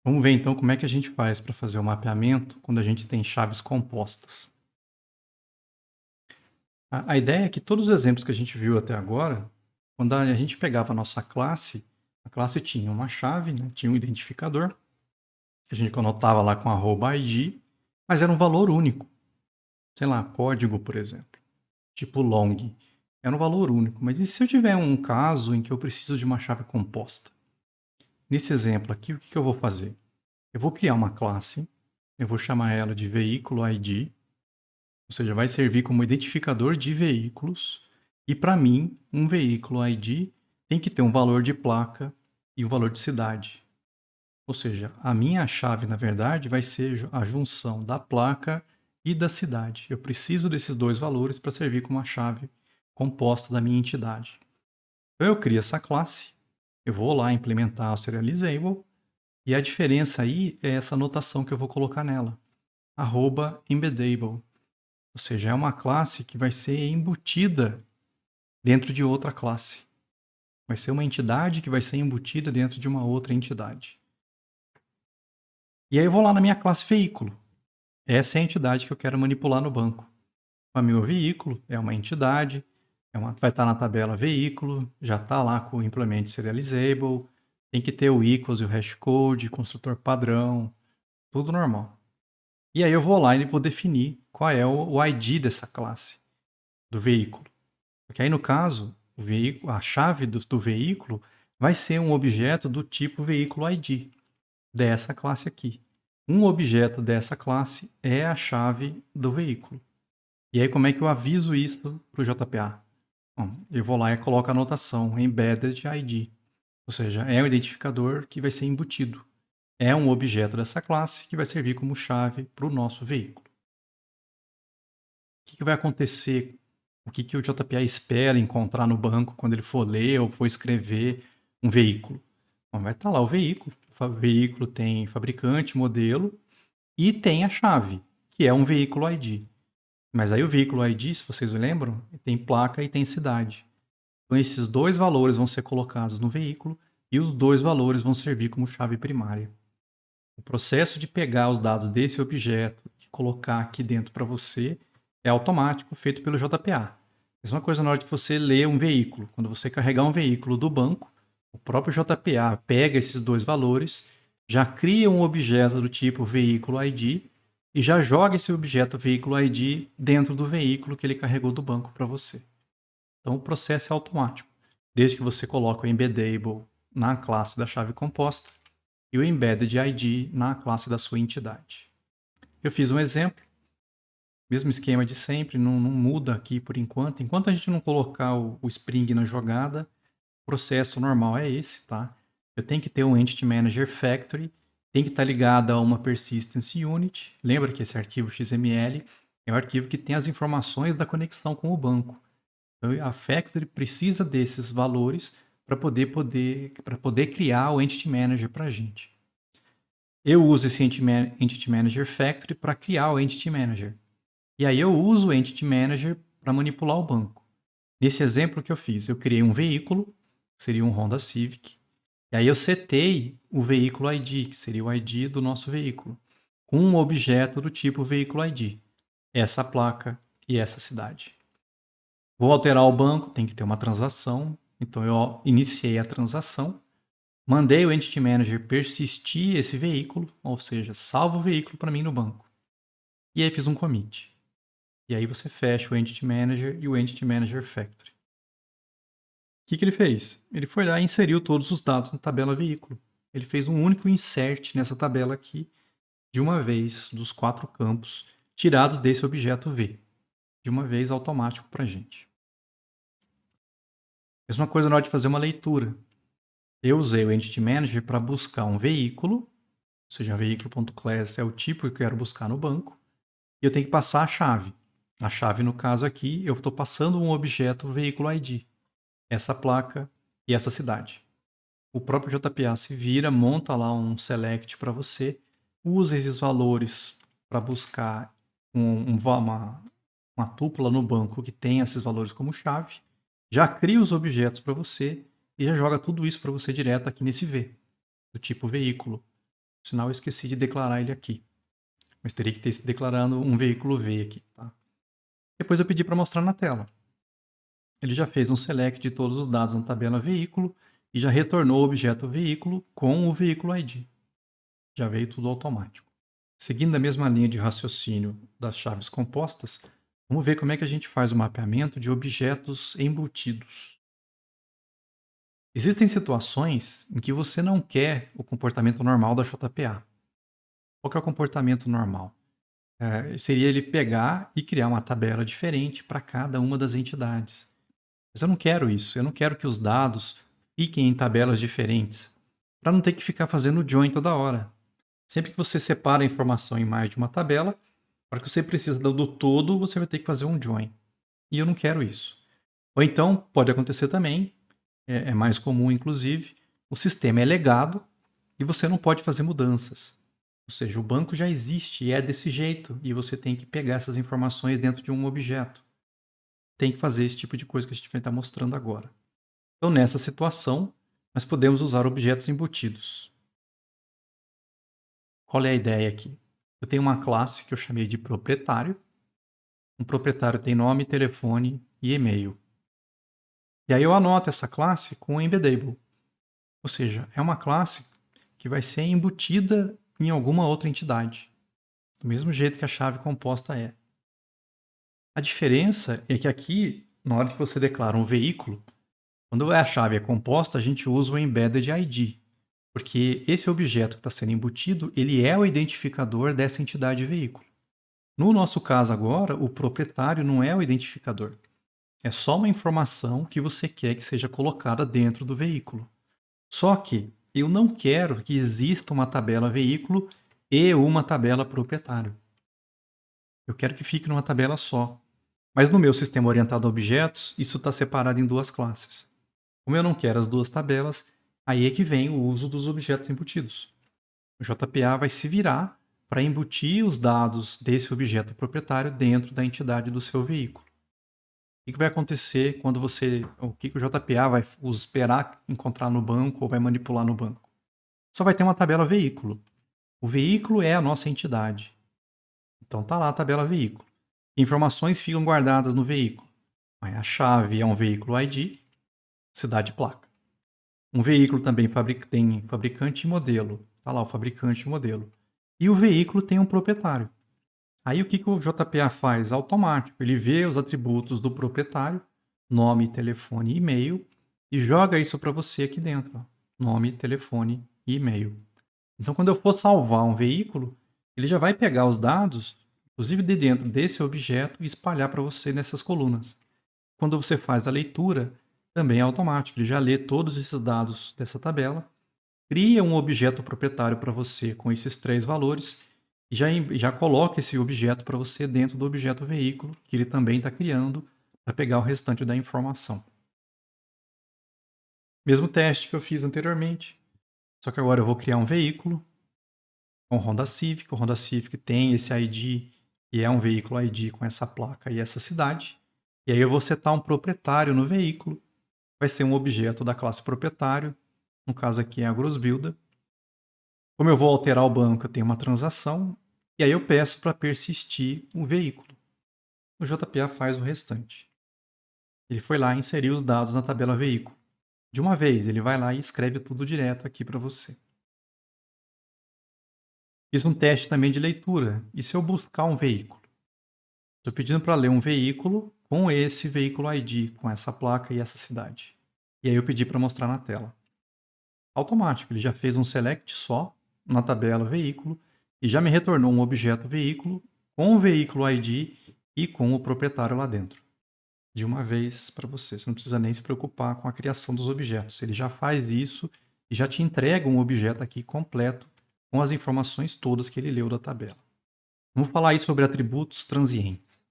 Vamos ver então como é que a gente faz para fazer o mapeamento quando a gente tem chaves compostas. A ideia é que todos os exemplos que a gente viu até agora, quando a gente pegava a classe tinha uma chave, né, tinha um identificador, que a gente anotava lá com @id, mas era um valor único. Sei lá, código, por exemplo, tipo long. Era um valor único. Mas e se eu tiver um caso em que eu preciso de uma chave composta? Nesse exemplo aqui, o que eu vou fazer? Eu vou criar uma classe, eu vou chamar ela de veículo ID, ou seja, vai servir como identificador de veículos. E para mim, um veículo ID tem que ter um valor de placa e um valor de cidade. Ou seja, a minha chave, na verdade, vai ser a junção da placa e da cidade. Eu preciso desses dois valores para servir como uma chave composta da minha entidade. Então eu crio essa classe, eu vou lá implementar o serializable, e a diferença aí é essa anotação que eu vou colocar nela, @embedable. Ou seja, é uma classe que vai ser embutida dentro de outra classe. Vai ser uma entidade que vai ser embutida dentro de uma outra entidade. E aí eu vou lá na minha classe veículo. Essa é a entidade que eu quero manipular no banco. O meu veículo é uma entidade, vai estar na tabela veículo, já está lá com o implement serializable, tem que ter o equals e o hashcode, construtor padrão, tudo normal. E aí eu vou lá e vou definir qual é o ID dessa classe, do veículo. Porque aí, no caso, a chave do veículo vai ser um objeto do tipo veículo ID, dessa classe aqui. Um objeto dessa classe é a chave do veículo. E aí, como é que eu aviso isso para o JPA? Bom, eu vou lá e coloco a anotação embedded ID, ou seja, é um identificador que vai ser embutido. É um objeto dessa classe que vai servir como chave para o nosso veículo. O que vai acontecer? O que o JPA espera encontrar no banco quando ele for ler ou for escrever um veículo? Bom, vai estar lá o veículo. O veículo tem fabricante, modelo e tem a chave, que é um veículo ID. Mas aí o veículo ID, se vocês lembram, tem placa e tem cidade. Então esses dois valores vão ser colocados no veículo e os dois valores vão servir como chave primária. O processo de pegar os dados desse objeto e colocar aqui dentro para você é automático, feito pelo JPA. Mesma coisa na hora que você lê um veículo. Quando você carregar um veículo do banco, o próprio JPA pega esses dois valores, já cria um objeto do tipo veículo ID e já joga esse objeto veículo ID dentro do veículo que ele carregou do banco para você. Então o processo é automático, desde que você coloque o embeddable na classe da chave composta e o embedded ID na classe da sua entidade. Eu fiz um exemplo, mesmo esquema de sempre, não muda aqui por enquanto. Enquanto a gente não colocar o Spring na jogada, o processo normal é esse, tá? Eu tenho que ter um Entity Manager Factory, tem que estar ligado a uma Persistence Unit. Lembra que esse arquivo XML é o arquivo que tem as informações da conexão com o banco. Então, a Factory precisa desses valores para poder criar o Entity Manager para a gente. Eu uso esse Entity Manager Factory para criar o Entity Manager. E aí eu uso o Entity Manager para manipular o banco. Nesse exemplo que eu fiz, eu criei um veículo, que seria um Honda Civic, e aí eu setei o veículo ID, que seria o ID do nosso veículo, com um objeto do tipo veículo ID, essa placa e essa cidade. Vou alterar o banco, tem que ter uma transação, então eu iniciei a transação, mandei o Entity Manager persistir esse veículo, ou seja, salva o veículo para mim no banco. E aí fiz um commit. E aí você fecha o Entity Manager e o Entity Manager Factory. O que ele fez? Ele foi lá e inseriu todos os dados na tabela veículo. Ele fez um único insert nessa tabela aqui, de uma vez, dos 4 campos, tirados desse objeto V. De uma vez, automático para a gente. Mesma coisa na hora de fazer uma leitura. Eu usei o Entity Manager para buscar um veículo, ou seja, veículo.class é o tipo que eu quero buscar no banco, e eu tenho que passar a chave. A chave, no caso aqui, eu estou passando um objeto veículo ID, essa placa e essa cidade. O próprio JPA se vira, monta lá um select para você, usa esses valores para buscar uma tupla no banco que tem esses valores como chave, já cria os objetos para você e já joga tudo isso para você direto aqui nesse V, do tipo veículo. Sinal, eu esqueci de declarar ele aqui. Mas teria que ter se declarando um veículo V aqui, tá? Depois eu pedi para mostrar na tela. Ele já fez um select de todos os dados na tabela veículo e já retornou o objeto veículo com o veículo ID. Já veio tudo automático. Seguindo a mesma linha de raciocínio das chaves compostas, vamos ver como é que a gente faz o mapeamento de objetos embutidos. Existem situações em que você não quer o comportamento normal da JPA. Qual que é o comportamento normal? Seria ele pegar e criar uma tabela diferente para cada uma das entidades. Mas eu não quero isso. Eu não quero que os dados fiquem em tabelas diferentes, para não ter que ficar fazendo join toda hora. Sempre que você separa a informação em mais de uma tabela, para que você precisa do todo, você vai ter que fazer um join. E eu não quero isso. Ou então, pode acontecer também, é mais comum inclusive, o sistema é legado e você não pode fazer mudanças. Ou seja, o banco já existe e é desse jeito, e você tem que pegar essas informações dentro de um objeto. Tem que fazer esse tipo de coisa que a gente vai estar mostrando agora. Então, nessa situação, nós podemos usar objetos embutidos. Qual é a ideia aqui? Eu tenho uma classe que eu chamei de proprietário. Um proprietário tem nome, telefone e e-mail. E aí eu anoto essa classe com embeddable. Ou seja, é uma classe que vai ser embutida em alguma outra entidade. Do mesmo jeito que a chave composta é. A diferença é que aqui, na hora que você declara um veículo, quando a chave é composta, a gente usa o embedded ID. Porque esse objeto que está sendo embutido, ele é o identificador dessa entidade veículo. No nosso caso agora, o proprietário não é o identificador. É só uma informação que você quer que seja colocada dentro do veículo. Só que eu não quero que exista uma tabela veículo e uma tabela proprietário. Eu quero que fique numa tabela só. Mas no meu sistema orientado a objetos, isso está separado em duas classes. Como eu não quero as duas tabelas, aí é que vem o uso dos objetos embutidos. O JPA vai se virar para embutir os dados desse objeto proprietário dentro da entidade do seu veículo. O que vai acontecer quando você. O que o JPA vai esperar encontrar no banco ou vai manipular no banco? Só vai ter uma tabela veículo. O veículo é a nossa entidade. Então tá lá a tabela veículo. Informações ficam guardadas no veículo. A chave é um veículo ID, cidade e placa. Um veículo também tem fabricante e modelo. Está lá o fabricante e o modelo. E o veículo tem um proprietário. Aí o que o JPA faz? Automático. Ele vê os atributos do proprietário, nome, telefone e e-mail, e joga isso para você aqui dentro. Ó. Nome, telefone e e-mail. Então, quando eu for salvar um veículo, ele já vai pegar os dados, inclusive de dentro desse objeto, e espalhar para você nessas colunas. Quando você faz a leitura, também é automático. Ele já lê todos esses dados dessa tabela, cria um objeto proprietário para você com esses 3 valores e já coloca esse objeto para você dentro do objeto veículo, que ele também está criando para pegar o restante da informação. Mesmo teste que eu fiz anteriormente, só que agora eu vou criar um veículo com Honda Civic. O Honda Civic tem esse ID, que é um veículo ID com essa placa e essa cidade. E aí eu vou setar um proprietário no veículo. Vai ser um objeto da classe proprietário. No caso aqui é a GrossBuilder. Como eu vou alterar o banco, eu tenho uma transação. E aí eu peço para persistir o veículo. O JPA faz o restante. Ele foi lá e inseriu os dados na tabela veículo. De uma vez, ele vai lá e escreve tudo direto aqui para você. Fiz um teste também de leitura. E se eu buscar um veículo? Estou pedindo para ler um veículo com esse veículo ID, com essa placa e essa cidade. E aí eu pedi para mostrar na tela. Automático, ele já fez um select só na tabela veículo e já me retornou um objeto veículo com o veículo ID e com o proprietário lá dentro. De uma vez para você. Você não precisa nem se preocupar com a criação dos objetos. Ele já faz isso e já te entrega um objeto aqui completo com as informações todas que ele leu da tabela. Vamos falar aí sobre atributos transientes.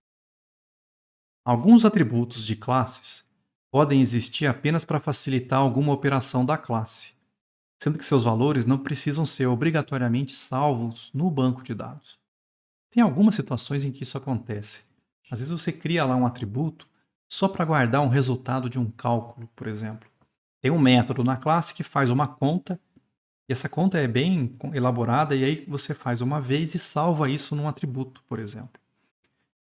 Alguns atributos de classes podem existir apenas para facilitar alguma operação da classe, sendo que seus valores não precisam ser obrigatoriamente salvos no banco de dados. Tem algumas situações em que isso acontece. Às vezes você cria lá um atributo só para guardar um resultado de um cálculo, por exemplo. Tem um método na classe que faz uma conta E essa conta é bem elaborada e aí você faz uma vez e salva isso num atributo, por exemplo.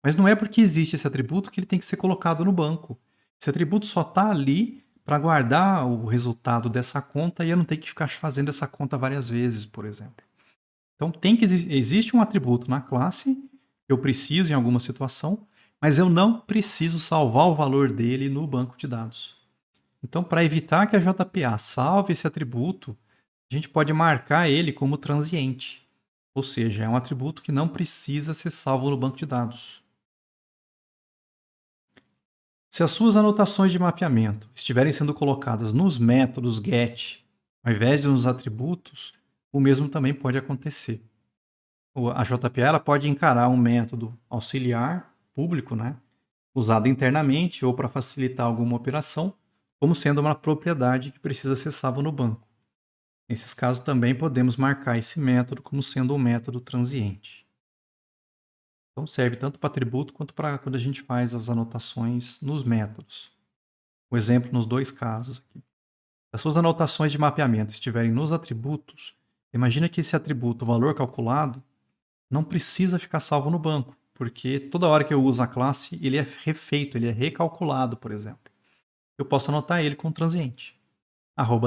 Mas não é porque existe esse atributo que ele tem que ser colocado no banco. Esse atributo só está ali para guardar o resultado dessa conta e eu não tenho que ficar fazendo essa conta várias vezes, por exemplo. Então existe um atributo na classe que eu preciso em alguma situação, mas eu não preciso salvar o valor dele no banco de dados. Então, para evitar que a JPA salve esse atributo, a gente pode marcar ele como transiente. Ou seja, é um atributo que não precisa ser salvo no banco de dados. Se as suas anotações de mapeamento estiverem sendo colocadas nos métodos get, ao invés de nos atributos, o mesmo também pode acontecer. A JPA ela pode encarar um método auxiliar público, né, usado internamente ou para facilitar alguma operação, como sendo uma propriedade que precisa ser salva no banco. Nesses casos também podemos marcar esse método como sendo um método transiente. Então serve tanto para atributo quanto para quando a gente faz as anotações nos métodos. O exemplo nos dois casos aqui. Se as suas anotações de mapeamento estiverem nos atributos, imagina que esse atributo, o valor calculado, não precisa ficar salvo no banco, porque toda hora que eu uso a classe, ele é refeito, ele é recalculado, por exemplo. Eu posso anotar ele com transiente.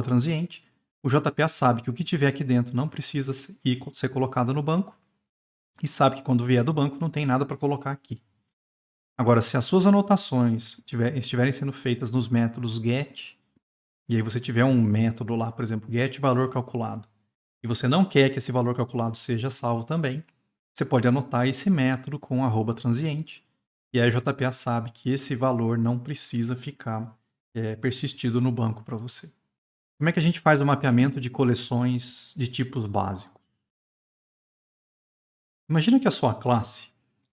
@transiente. O JPA sabe que o que tiver aqui dentro não precisa ser colocado no banco e sabe que quando vier do banco não tem nada para colocar aqui. Agora, se as suas anotações estiverem sendo feitas nos métodos get, e aí você tiver um método lá, por exemplo, get valor calculado, e você não quer que esse valor calculado seja salvo também, você pode anotar esse método com @transiente, e aí a JPA sabe que esse valor não precisa ficar persistido no banco para você. Como é que a gente faz o mapeamento de coleções de tipos básicos? Imagina que a sua classe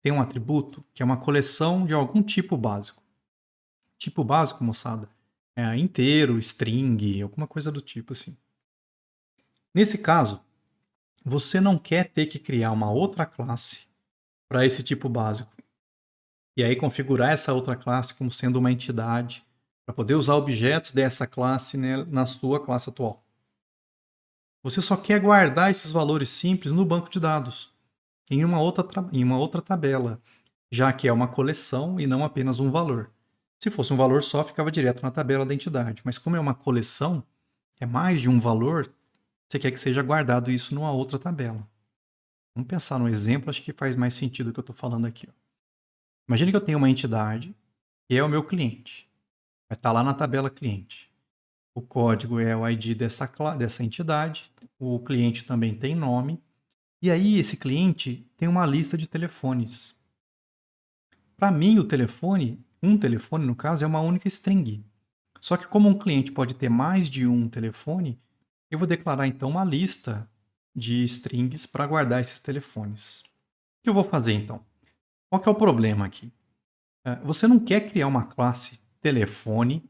tem um atributo que é uma coleção de algum tipo básico. Tipo básico, moçada, é inteiro, string, alguma coisa do tipo assim. Nesse caso, você não quer ter que criar uma outra classe para esse tipo básico. E aí configurar essa outra classe como sendo uma entidade para poder usar objetos dessa classe, né, na sua classe atual. Você só quer guardar esses valores simples no banco de dados, em uma outra tabela, já que é uma coleção e não apenas um valor. Se fosse um valor só, ficava direto na tabela da entidade, mas como é uma coleção, é mais de um valor, você quer que seja guardado isso numa outra tabela. Vamos pensar num exemplo, acho que faz mais sentido o que eu estou falando aqui. Imagine que eu tenho uma entidade, que é o meu cliente. Vai estar lá na tabela cliente. O código é o ID dessa entidade, o cliente também tem nome, e aí esse cliente tem uma lista de telefones. Para mim, um telefone no caso, é uma única string. Só que como um cliente pode ter mais de um telefone, eu vou declarar então uma lista de strings para guardar esses telefones. O que eu vou fazer então? Qual que é o problema aqui? Você não quer criar uma classe telefone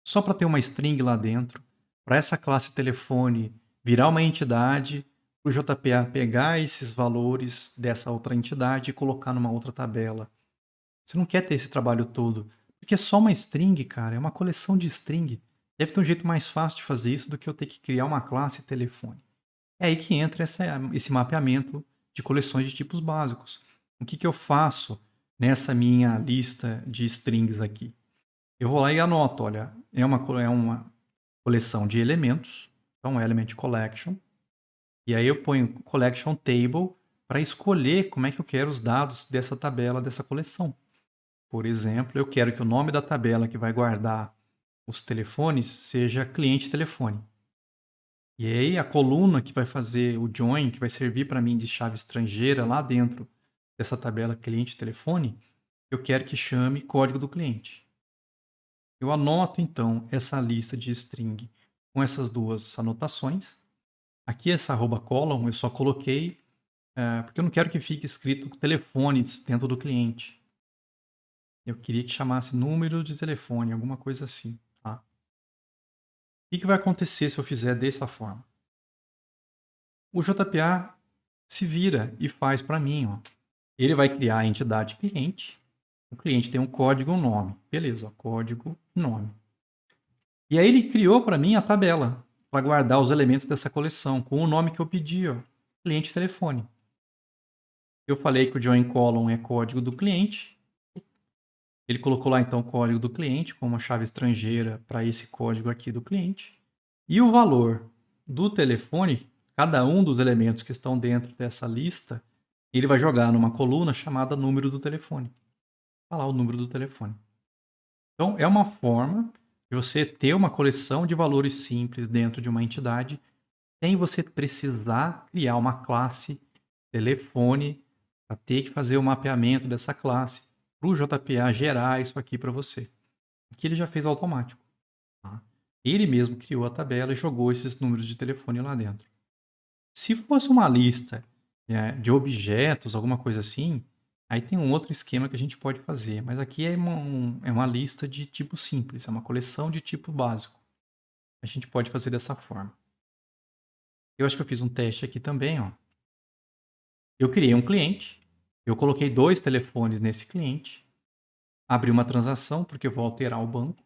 só para ter uma string lá dentro, para essa classe telefone virar uma entidade, o JPA pegar esses valores dessa outra entidade e colocar numa outra tabela. Você não quer ter esse trabalho todo, porque é só uma string, cara, é uma coleção de string. Deve ter um jeito mais fácil de fazer isso do que eu ter que criar uma classe telefone. É aí que entra esse mapeamento de coleções de tipos básicos. O que eu faço nessa minha lista de strings aqui? Eu vou lá e anoto, olha, é uma coleção de elementos, então element collection, e aí eu ponho collection table para escolher como é que eu quero os dados dessa tabela, dessa coleção. Por exemplo, eu quero que o nome da tabela que vai guardar os telefones seja cliente telefone. E aí a coluna que vai fazer o join, que vai servir para mim de chave estrangeira lá dentro dessa tabela cliente telefone, eu quero que chame código do cliente. Eu anoto então essa lista de string com essas duas anotações. Aqui essa @column eu só coloquei porque eu não quero que fique escrito telefones dentro do cliente. Eu queria que chamasse número de telefone, alguma coisa assim. Tá? O que vai acontecer se eu fizer dessa forma? O JPA se vira e faz para mim. Ó. Ele vai criar a entidade cliente. O cliente tem um código e um nome. Beleza, código e nome. E aí ele criou para mim a tabela. para guardar os elementos dessa coleção, com o nome que eu pedi, ó, cliente telefone. Eu falei que o join colon é código do cliente. Ele colocou lá então o código do cliente com uma chave estrangeira para esse código aqui do cliente. E o valor do telefone, cada um dos elementos que estão dentro dessa lista, ele vai jogar numa coluna chamada número do telefone. Está lá o número do telefone. Então, é uma forma de você ter uma coleção de valores simples dentro de uma entidade, sem você precisar criar uma classe telefone para ter que fazer o mapeamento dessa classe para o JPA gerar isso aqui para você. Aqui ele já fez automático. Tá? Ele mesmo criou a tabela e jogou esses números de telefone lá dentro. Se fosse uma lista de objetos, alguma coisa assim, aí tem um outro esquema que a gente pode fazer. Mas aqui é uma lista de tipo simples, é uma coleção de tipo básico. A gente pode fazer dessa forma. Eu acho que eu fiz um teste aqui também, ó. Eu criei um cliente, eu coloquei 2 telefones nesse cliente, abri uma transação, porque eu vou alterar o banco,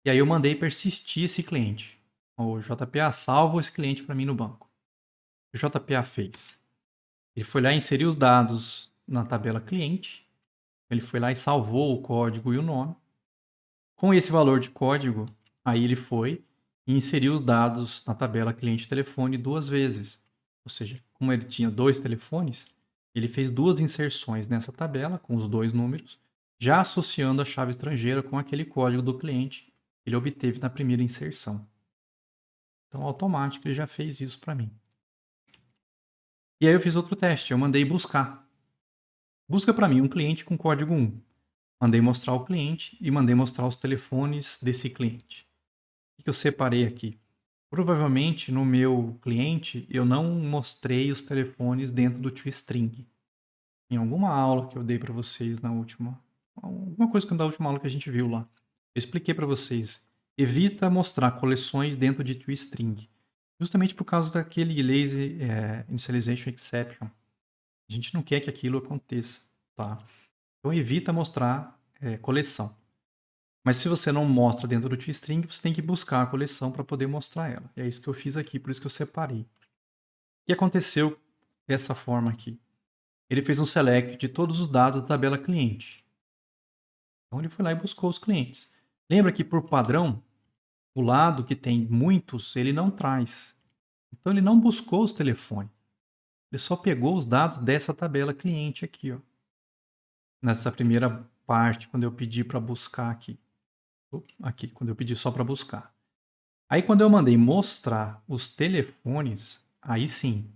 e aí eu mandei persistir esse cliente. O JPA salva esse cliente para mim no banco. O JPA fez. Ele foi lá e inseriu os dados na tabela cliente, ele foi lá e salvou o código e o nome. Com esse valor de código, aí ele foi e inseriu os dados na tabela cliente-telefone 2 vezes. Ou seja, como ele tinha 2 telefones, ele fez 2 inserções nessa tabela com os 2 números, já associando a chave estrangeira com aquele código do cliente que ele obteve na primeira inserção. Então, automático, ele já fez isso para mim. E aí eu fiz outro teste, eu mandei buscar. Busca para mim um cliente com código 1. Mandei mostrar o cliente e mandei mostrar os telefones desse cliente. O que eu separei aqui? Provavelmente no meu cliente eu não mostrei os telefones dentro do toString. Em alguma aula que eu dei para vocês na última, alguma coisa da última aula que a gente viu lá, eu expliquei para vocês. Evita mostrar coleções dentro de toString, justamente por causa daquele lazy initialization exception. A gente não quer que aquilo aconteça, tá? Então evita mostrar coleção. Mas se você não mostra dentro do toString, você tem que buscar a coleção para poder mostrar ela. E é isso que eu fiz aqui, por isso que eu separei. O que aconteceu dessa forma aqui? Ele fez um select de todos os dados da tabela cliente. Então ele foi lá e buscou os clientes. Lembra que por padrão, o lado que tem muitos, ele não traz. Então ele não buscou os telefones. Ele só pegou os dados dessa tabela cliente aqui, ó. Nessa primeira parte, quando eu pedi para buscar aqui. Aqui, quando eu pedi só para buscar. Aí quando eu mandei mostrar os telefones, aí sim,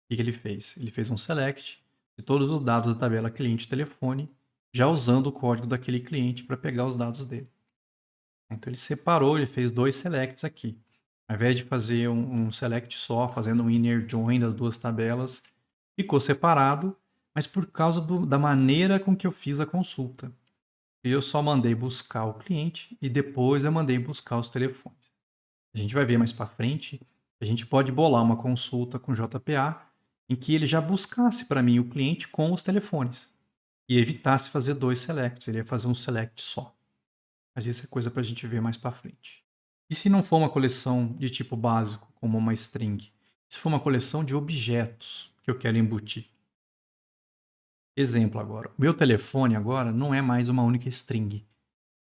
o que ele fez? Ele fez um select de todos os dados da tabela cliente-telefone, já usando o código daquele cliente para pegar os dados dele. Então ele separou, ele fez 2 selects aqui. Ao invés de fazer um select só, fazendo um inner join das 2 tabelas, ficou separado, mas por causa da maneira com que eu fiz a consulta. Eu só mandei buscar o cliente e depois eu mandei buscar os telefones. A gente vai ver mais para frente, a gente pode bolar uma consulta com JPA em que ele já buscasse para mim o cliente com os telefones e evitasse fazer 2 selects, ele ia fazer um select só. Mas isso é coisa para a gente ver mais para frente. E se não for uma coleção de tipo básico, como uma string? Se for uma coleção de objetos que eu quero embutir? Exemplo agora. O meu telefone agora não é mais uma única string.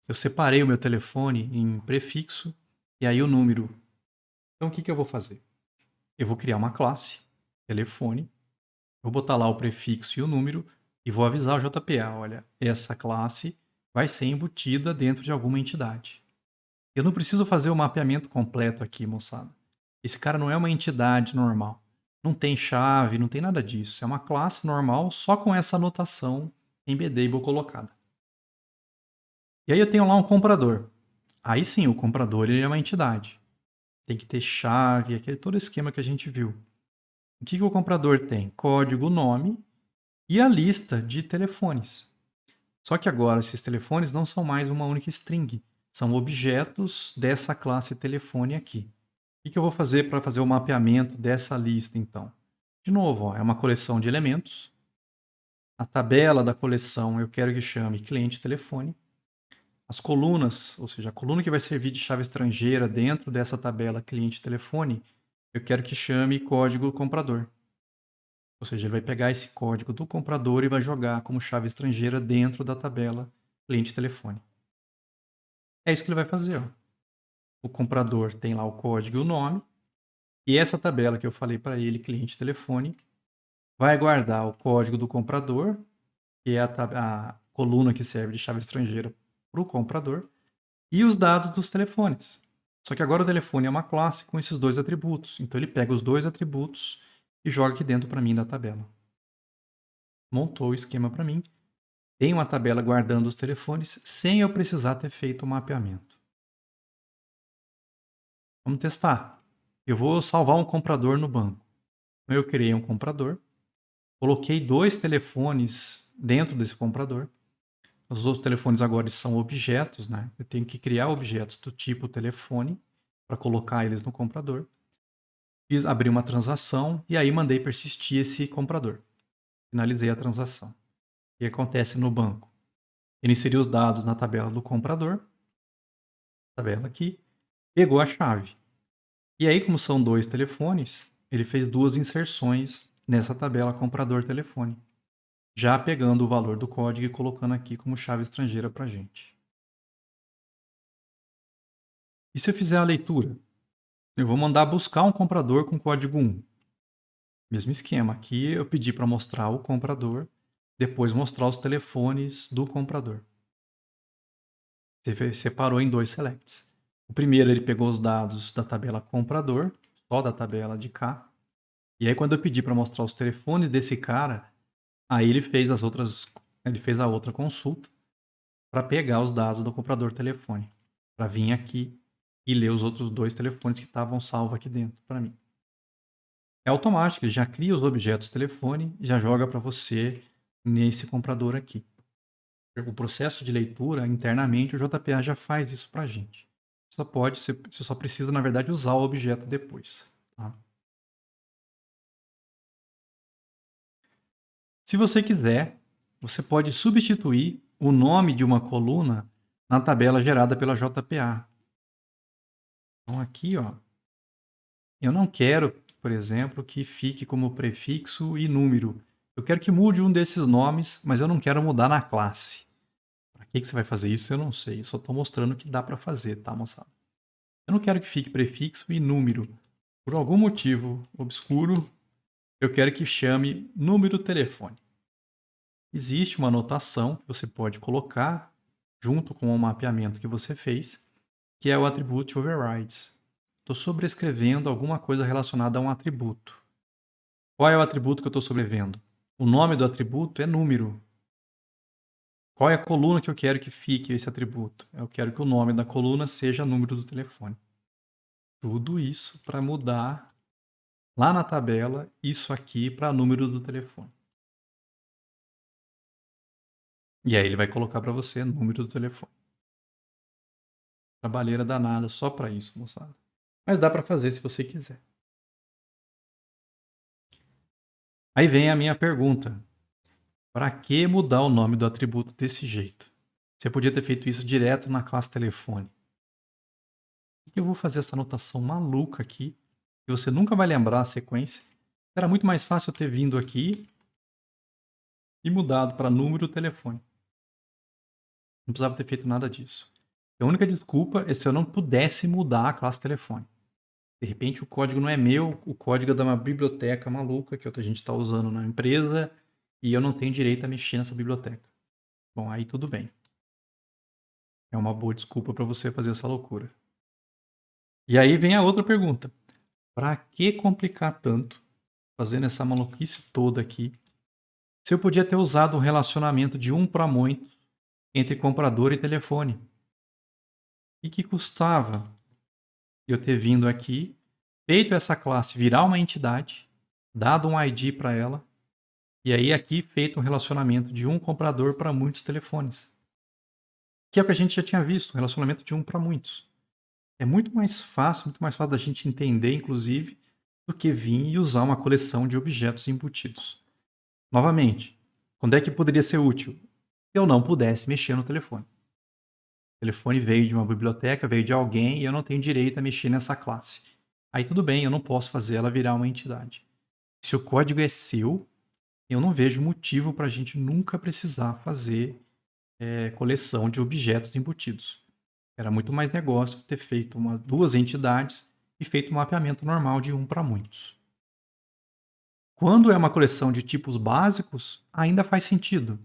Eu separei o meu telefone em prefixo e aí o número. Então o que eu vou fazer? Eu vou criar uma classe, telefone, vou botar lá o prefixo e o número e vou avisar o JPA, olha, essa classe vai ser embutida dentro de alguma entidade. Eu não preciso fazer o mapeamento completo aqui, moçada. Esse cara não é uma entidade normal. Não tem chave, não tem nada disso. É uma classe normal só com essa anotação embeddable colocada. E aí eu tenho lá um comprador. Aí sim, o comprador ele é uma entidade. Tem que ter chave, aquele todo esquema que a gente viu. O que o comprador tem? Código, nome e a lista de telefones. Só que agora esses telefones não são mais uma única string. São objetos dessa classe telefone aqui. O que eu vou fazer para fazer o mapeamento dessa lista, então? De novo, ó, é uma coleção de elementos. A tabela da coleção eu quero que chame cliente telefone. as colunas, ou seja, a coluna que vai servir de chave estrangeira dentro dessa tabela cliente-telefone, eu quero que chame código comprador. Ou seja, ele vai pegar esse código do comprador e vai jogar como chave estrangeira dentro da tabela cliente-telefone. É isso que ele vai fazer. Ó. O comprador tem lá o código e o nome, e essa tabela que eu falei para ele, cliente-telefone, vai guardar o código do comprador, que é a coluna que serve de chave estrangeira para o comprador, e os dados dos telefones. Só que agora o telefone é uma classe com esses dois atributos. Então ele pega os dois atributos e joga aqui dentro para mim da tabela. Montou o esquema para mim. Tem uma tabela guardando os telefones sem eu precisar ter feito o mapeamento. Vamos testar. Eu vou salvar um comprador no banco. Então eu criei um comprador, coloquei 2 telefones dentro desse comprador. Os outros telefones agora são objetos, né? Eu tenho que criar objetos do tipo telefone para colocar eles no comprador. Abri uma transação e aí mandei persistir esse comprador. Finalizei a transação. O que acontece no banco? Ele inseriu os dados na tabela do comprador, tabela aqui, pegou a chave. E aí, como são 2 telefones, ele fez 2 inserções nessa tabela comprador-telefone, já pegando o valor do código e colocando aqui como chave estrangeira para a gente. E se eu fizer a leitura? Eu vou mandar buscar um comprador com código 1. Mesmo esquema. Aqui eu pedi para mostrar o comprador, depois mostrar os telefones do comprador. Você separou em 2 selects. O primeiro ele pegou os dados da tabela comprador, só da tabela de cá. E aí quando eu pedi para mostrar os telefones desse cara, aí ele fez a outra consulta para pegar os dados do comprador telefone, para vir aqui e ler os outros 2 telefones que estavam salvos aqui dentro para mim. É automático, ele já cria os objetos telefone e já joga para você nesse comprador aqui. O processo de leitura, internamente, o JPA já faz isso para a gente. Você só precisa, na verdade, usar o objeto depois. Tá? Se você quiser, você pode substituir o nome de uma coluna na tabela gerada pela JPA. Então aqui, ó, eu não quero, por exemplo, que fique como prefixo e número. Eu quero que mude um desses nomes, mas eu não quero mudar na classe. Para que você vai fazer isso? Eu não sei. Eu só estou mostrando que dá para fazer, tá, moçada? Eu não quero que fique prefixo e número. Por algum motivo obscuro, eu quero que chame número telefone. Existe uma anotação que você pode colocar junto com o mapeamento que você fez, que é o attribute overrides. Estou sobrescrevendo alguma coisa relacionada a um atributo. Qual é o atributo que eu estou sobrescrevendo? O nome do atributo é número. Qual é a coluna que eu quero que fique esse atributo? Eu quero que o nome da coluna seja número do telefone. Tudo isso para mudar lá na tabela isso aqui para número do telefone. E aí ele vai colocar para você número do telefone. Trabalheira danada só para isso, moçada. Mas dá para fazer se você quiser. Aí vem a minha pergunta. Para que mudar o nome do atributo desse jeito? Você podia ter feito isso direto na classe telefone. Por que eu vou fazer essa anotação maluca aqui? Que você nunca vai lembrar a sequência. Era muito mais fácil eu ter vindo aqui e mudado para número do telefone. Não precisava ter feito nada disso. A única desculpa é se eu não pudesse mudar a classe telefone. De repente o código não é meu, o código é de uma biblioteca maluca que a gente está usando na empresa e eu não tenho direito a mexer nessa biblioteca. Bom, aí tudo bem. É uma boa desculpa para você fazer essa loucura. E aí vem a outra pergunta. Para que complicar tanto fazendo essa maluquice toda aqui se eu podia ter usado um relacionamento de 1 para muitos entre comprador e telefone? E que custava eu ter vindo aqui, feito essa classe virar uma entidade, dado um ID para ela, e aí aqui feito um relacionamento de um comprador para muitos telefones. Que é o que a gente já tinha visto, um relacionamento de 1 para muitos. É muito mais fácil da gente entender, inclusive, do que vir e usar uma coleção de objetos embutidos. Novamente, quando é que poderia ser útil? Se eu não pudesse mexer no telefone. telefone veio de uma biblioteca, veio de alguém e eu não tenho direito a mexer nessa classe. Aí tudo bem, eu não posso fazer ela virar uma entidade. Se o código é seu, eu não vejo motivo para a gente nunca precisar fazer coleção de objetos embutidos. Era muito mais negócio ter feito duas entidades e feito um mapeamento normal de um para muitos. Quando é uma coleção de tipos básicos, ainda faz sentido.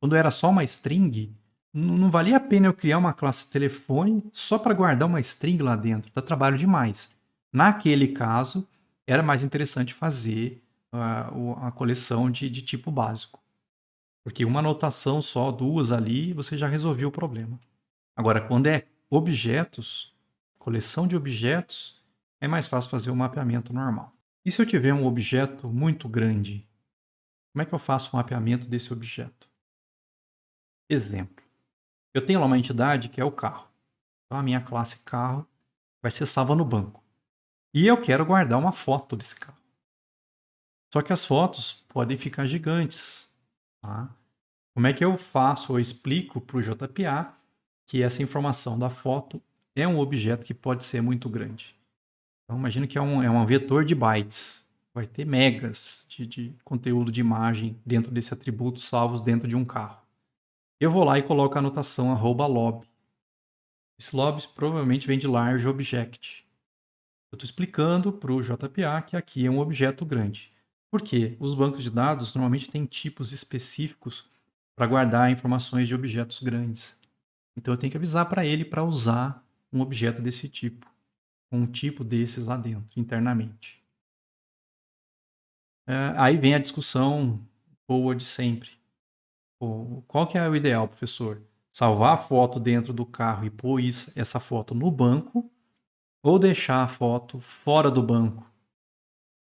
Quando era só uma string, não valia a pena eu criar uma classe telefone só para guardar uma string lá dentro. Dá trabalho demais. Naquele caso, era mais interessante fazer a coleção de tipo básico. Porque uma anotação só, duas ali, você já resolveu o problema. Agora, quando é objetos, coleção de objetos, é mais fácil fazer o mapeamento normal. E se eu tiver um objeto muito grande, como é que eu faço o mapeamento desse objeto? Exemplo. Eu tenho lá uma entidade que é o carro. Então, a minha classe carro vai ser salva no banco. E eu quero guardar uma foto desse carro. Só que as fotos podem ficar gigantes. Tá? Como é que eu faço ou explico para o JPA que essa informação da foto é um objeto que pode ser muito grande? Então, imagina que é um vetor de bytes. Vai ter megas de conteúdo de imagem dentro desse atributo salvos dentro de um carro. Eu vou lá e coloco a anotação @lob. Esse lob provavelmente vem de large object. Eu estou explicando para o JPA que aqui é um objeto grande. Por quê? Os bancos de dados normalmente têm tipos específicos para guardar informações de objetos grandes. Então eu tenho que avisar para ele para usar um objeto desse tipo, um tipo desses lá dentro, internamente. Aí vem a discussão boa de sempre. Qual que é o ideal, professor? Salvar a foto dentro do carro e pôr essa foto no banco ou deixar a foto fora do banco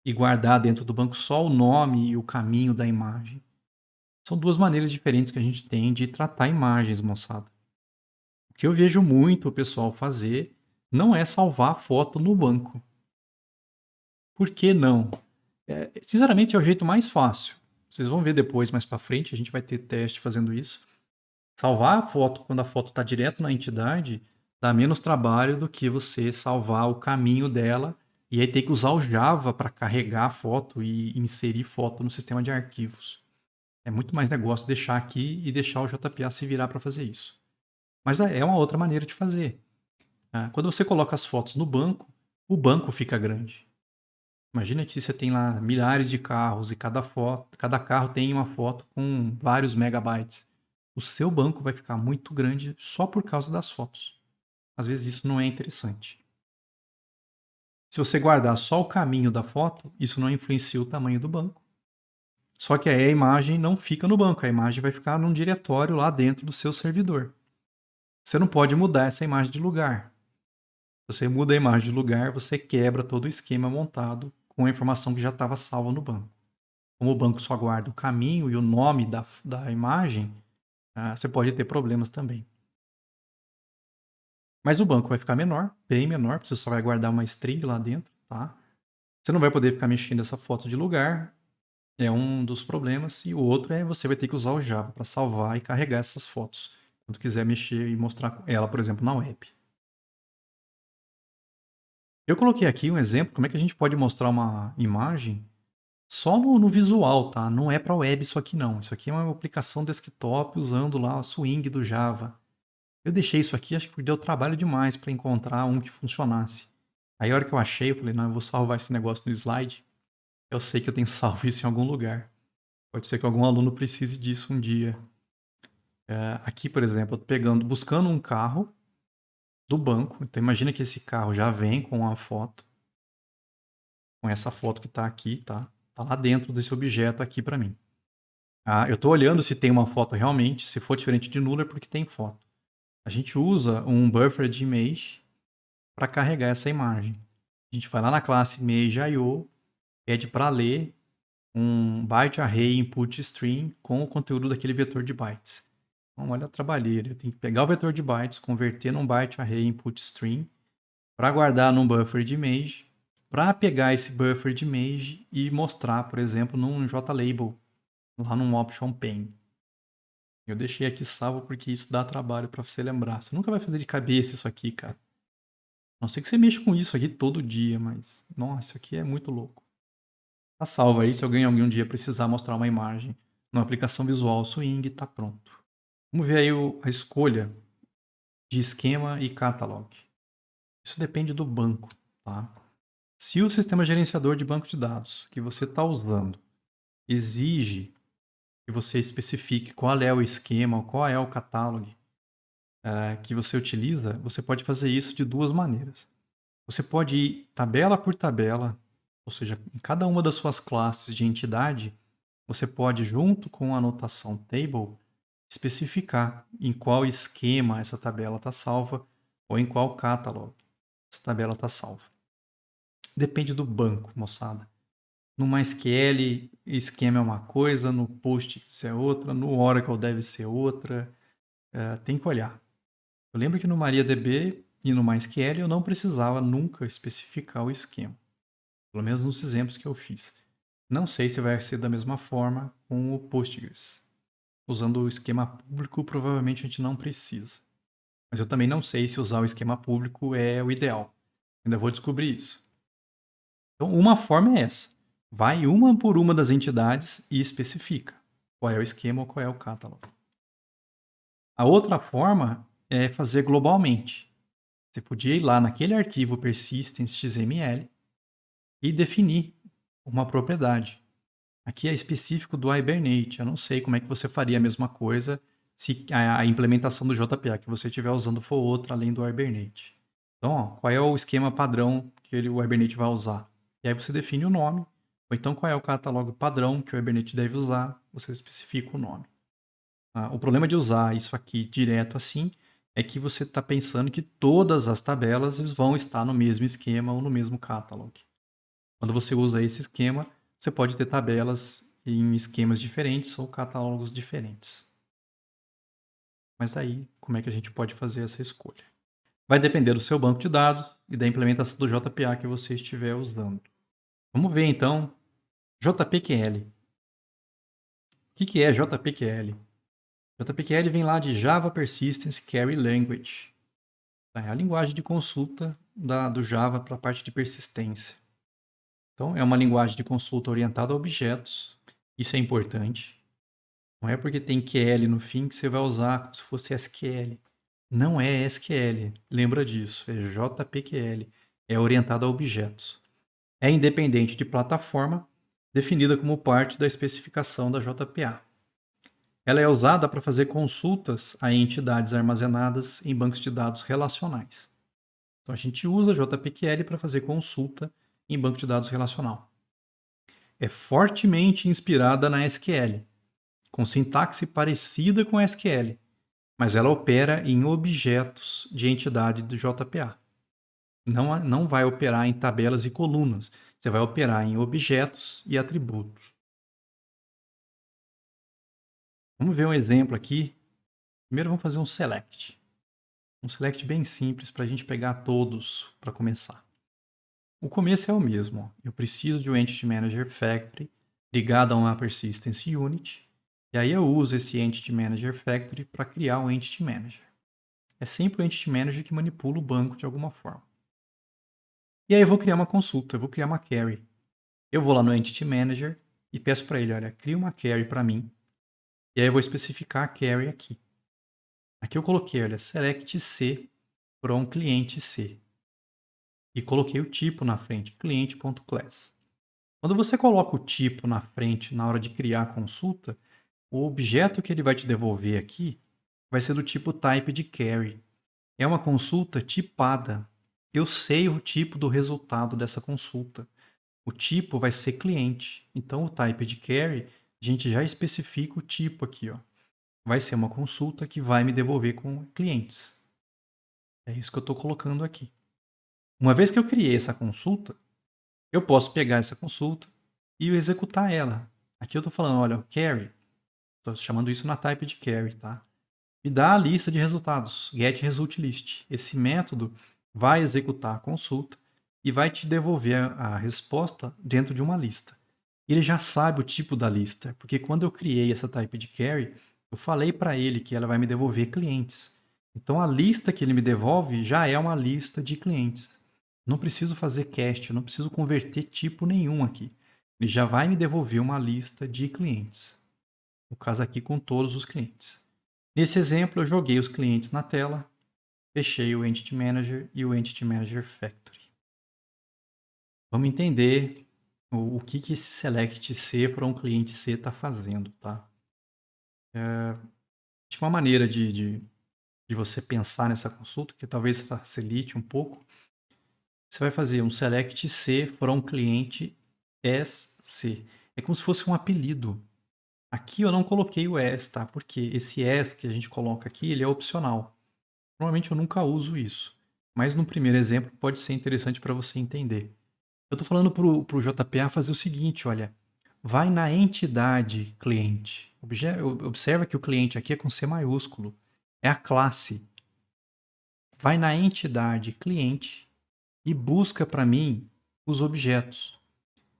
e guardar dentro do banco só o nome e o caminho da imagem? São duas maneiras diferentes que a gente tem de tratar imagens, moçada. O que eu vejo muito o pessoal fazer não é salvar a foto no banco. Por que não? Sinceramente, é o jeito mais fácil. Vocês vão ver depois, mais para frente, a gente vai ter teste fazendo isso. Salvar a foto quando a foto está direto na entidade dá menos trabalho do que você salvar o caminho dela e aí ter que usar o Java para carregar a foto e inserir foto no sistema de arquivos. É muito mais negócio deixar aqui e deixar o JPA se virar para fazer isso. Mas é uma outra maneira de fazer. Quando você coloca as fotos no banco, o banco fica grande. Imagina que você tem lá milhares de carros e cada carro tem uma foto com vários megabytes. O seu banco vai ficar muito grande só por causa das fotos. Às vezes isso não é interessante. Se você guardar só o caminho da foto, isso não influencia o tamanho do banco. Só que aí a imagem não fica no banco, a imagem vai ficar num diretório lá dentro do seu servidor. Você não pode mudar essa imagem de lugar. Se você muda a imagem de lugar, você quebra todo o esquema montado com a informação que já estava salva no banco. Como o banco só guarda o caminho e o nome da imagem, você pode ter problemas também. Mas o banco vai ficar menor, bem menor, porque você só vai guardar uma string lá dentro, tá? Você não vai poder ficar mexendo essa foto de lugar, é um dos problemas. E o outro é você vai ter que usar o Java para salvar e carregar essas fotos, quando quiser mexer e mostrar ela, por exemplo, na web. Eu coloquei aqui um exemplo, como é que a gente pode mostrar uma imagem só no visual, tá? Não é para web isso aqui não. Isso aqui é uma aplicação desktop usando lá a swing do Java. Eu deixei isso aqui, acho que deu trabalho demais para encontrar um que funcionasse. Aí a hora que eu achei, eu falei, não, eu vou salvar esse negócio no slide. Eu sei que eu tenho salvo isso em algum lugar. Pode ser que algum aluno precise disso um dia. Aqui, por exemplo, eu tô buscando um carro do banco. Então imagina que esse carro já vem com a foto. Com essa foto que está aqui, tá? Tá lá dentro desse objeto aqui para mim. Eu estou olhando se tem uma foto realmente. Se for diferente de null é porque tem foto. A gente usa um buffer de image para carregar essa imagem. A gente vai lá na classe image.io, pede para ler um byte array input string com o conteúdo daquele vetor de bytes. Então, olha a trabalheira. Eu tenho que pegar o vetor de bytes, converter num byte array input string para guardar num buffer de image, para pegar esse buffer de image e mostrar, por exemplo, num JLabel, lá num option pane. Eu deixei aqui salvo porque isso dá trabalho para você lembrar. Você nunca vai fazer de cabeça isso aqui, cara. A não ser que você mexa com isso aqui todo dia, mas... Nossa, isso aqui é muito louco. Tá salvo aí, se alguém algum dia precisar mostrar uma imagem numa aplicação visual Swing, tá pronto. Vamos ver aí a escolha de esquema e catalog. Isso depende do banco, tá? Se o sistema gerenciador de banco de dados que você está usando exige que você especifique qual é o esquema, qual é o catálogo que você utiliza, você pode fazer isso de duas maneiras. Você pode ir tabela por tabela, ou seja, em cada uma das suas classes de entidade, você pode, junto com a anotação table, especificar em qual esquema essa tabela está salva ou em qual catalog essa tabela está salva. Depende do banco, moçada. No MySQL, esquema é uma coisa, no Postgres é outra, no Oracle deve ser outra. Tem que olhar. Eu lembro que no MariaDB e no MySQL eu não precisava nunca especificar o esquema. Pelo menos nos exemplos que eu fiz. Não sei se vai ser da mesma forma com o Postgres. Usando o esquema público, provavelmente a gente não precisa. Mas eu também não sei se usar o esquema público é o ideal. Ainda vou descobrir isso. Então, uma forma é essa. Vai uma por uma das entidades e especifica qual é o esquema ou qual é o catálogo. A outra forma é fazer globalmente. Você podia ir lá naquele arquivo persistence.xml e definir uma propriedade. Aqui é específico do Hibernate. Eu não sei como é que você faria a mesma coisa se a implementação do JPA que você estiver usando for outra além do Hibernate. Então, ó, qual é o esquema padrão que o Hibernate vai usar? E aí você define o nome, ou então qual é o catálogo padrão que o Hibernate deve usar, você especifica o nome. O problema de usar isso aqui direto assim é que você está pensando que todas as tabelas vão estar no mesmo esquema ou no mesmo catálogo. Quando você usa esse esquema, você pode ter tabelas em esquemas diferentes ou catálogos diferentes. Mas aí, como é que a gente pode fazer essa escolha? Vai depender do seu banco de dados e da implementação do JPA que você estiver usando. Vamos ver então JPQL. O que é JPQL? JPQL vem lá de Java Persistence Query Language. É a linguagem de consulta do Java para a parte de persistência. Então, é uma linguagem de consulta orientada a objetos. Isso é importante. Não é porque tem QL no fim que você vai usar como se fosse SQL. Não é SQL, lembra disso. É JPQL. É orientado a objetos. É independente de plataforma, definida como parte da especificação da JPA. Ela é usada para fazer consultas a entidades armazenadas em bancos de dados relacionais. Então, a gente usa JPQL para fazer consulta em banco de dados relacional. É fortemente inspirada na SQL, com sintaxe parecida com SQL, mas ela opera em objetos de entidade do JPA. Não vai operar em tabelas e colunas, você vai operar em objetos e atributos. Vamos ver um exemplo aqui. Primeiro vamos fazer um select. Um select bem simples para a gente pegar todos para começar. O começo é o mesmo. Ó. Eu preciso de um Entity Manager Factory ligado a uma Persistence Unit. E aí eu uso esse Entity Manager Factory para criar um Entity Manager. É sempre o Entity Manager que manipula o banco de alguma forma. E aí eu vou criar uma consulta, eu vou criar uma query. Eu vou lá no Entity Manager e peço para ele, olha, cria uma query para mim. E aí eu vou especificar a query aqui. Aqui eu coloquei, olha, select C from cliente C. E coloquei o tipo na frente, cliente.class. Quando você coloca o tipo na frente na hora de criar a consulta, o objeto que ele vai te devolver aqui vai ser do tipo type de query. É uma consulta tipada. Eu sei o tipo do resultado dessa consulta. O tipo vai ser cliente. Então, o type de query, a gente já especifica o tipo aqui. Ó. Vai ser uma consulta que vai me devolver com clientes. É isso que eu estou colocando aqui. Uma vez que eu criei essa consulta, eu posso pegar essa consulta e executar ela. Aqui eu estou falando, olha, query. Estou chamando isso na type de query, tá? Me dá a lista de resultados, getResultList. Esse método vai executar a consulta e vai te devolver a resposta dentro de uma lista. Ele já sabe o tipo da lista, porque quando eu criei essa type de query, Eu falei para ele que ela vai me devolver clientes. Então a lista que ele me devolve já é uma lista de clientes. Não preciso fazer cast, não preciso converter tipo nenhum aqui. Ele já vai me devolver uma lista de clientes. No caso aqui com todos os clientes. Nesse exemplo eu joguei os clientes na tela, fechei o Entity Manager e o Entity Manager Factory. Vamos entender o que esse select C para um cliente C está fazendo, tá? Acho que uma maneira de você pensar nessa consulta, que talvez facilite um pouco, você vai fazer um select C from cliente SC. É como se fosse um apelido. Aqui eu não coloquei o S, tá? Porque esse S que a gente coloca aqui, ele é opcional. Normalmente eu nunca uso isso. Mas no primeiro exemplo pode ser interessante para você entender. Eu estou falando para o JPA fazer o seguinte, olha. Vai na entidade cliente. Observa que o cliente aqui é com C maiúsculo. É a classe. Vai na entidade cliente e busca para mim os objetos.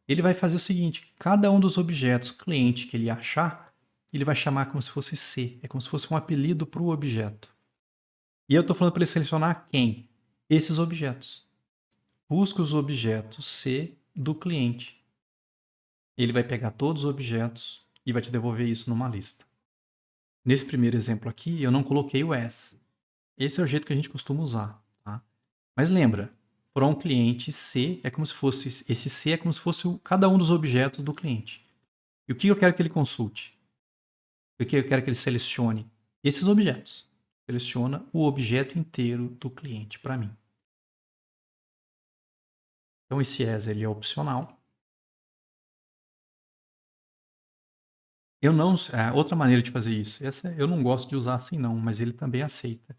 Ele vai fazer o seguinte, cada um dos objetos cliente que ele achar, ele vai chamar como se fosse C. É como se fosse um apelido para o objeto. E eu estou falando para ele selecionar quem? Esses objetos. Busca os objetos C do cliente. Ele vai pegar todos os objetos e vai te devolver isso numa lista. Nesse primeiro exemplo aqui, eu não coloquei o S. Esse é o jeito que a gente costuma usar. Tá? Mas lembra, from cliente C é como se fosse, esse C é como se fosse cada um dos objetos do cliente. E o que eu quero que ele consulte? O que eu quero que ele selecione? Esses objetos. Seleciona o objeto inteiro do cliente para mim. Então esse as ele é opcional. Eu não, outra maneira de fazer isso. Essa eu não gosto de usar assim não, mas ele também aceita.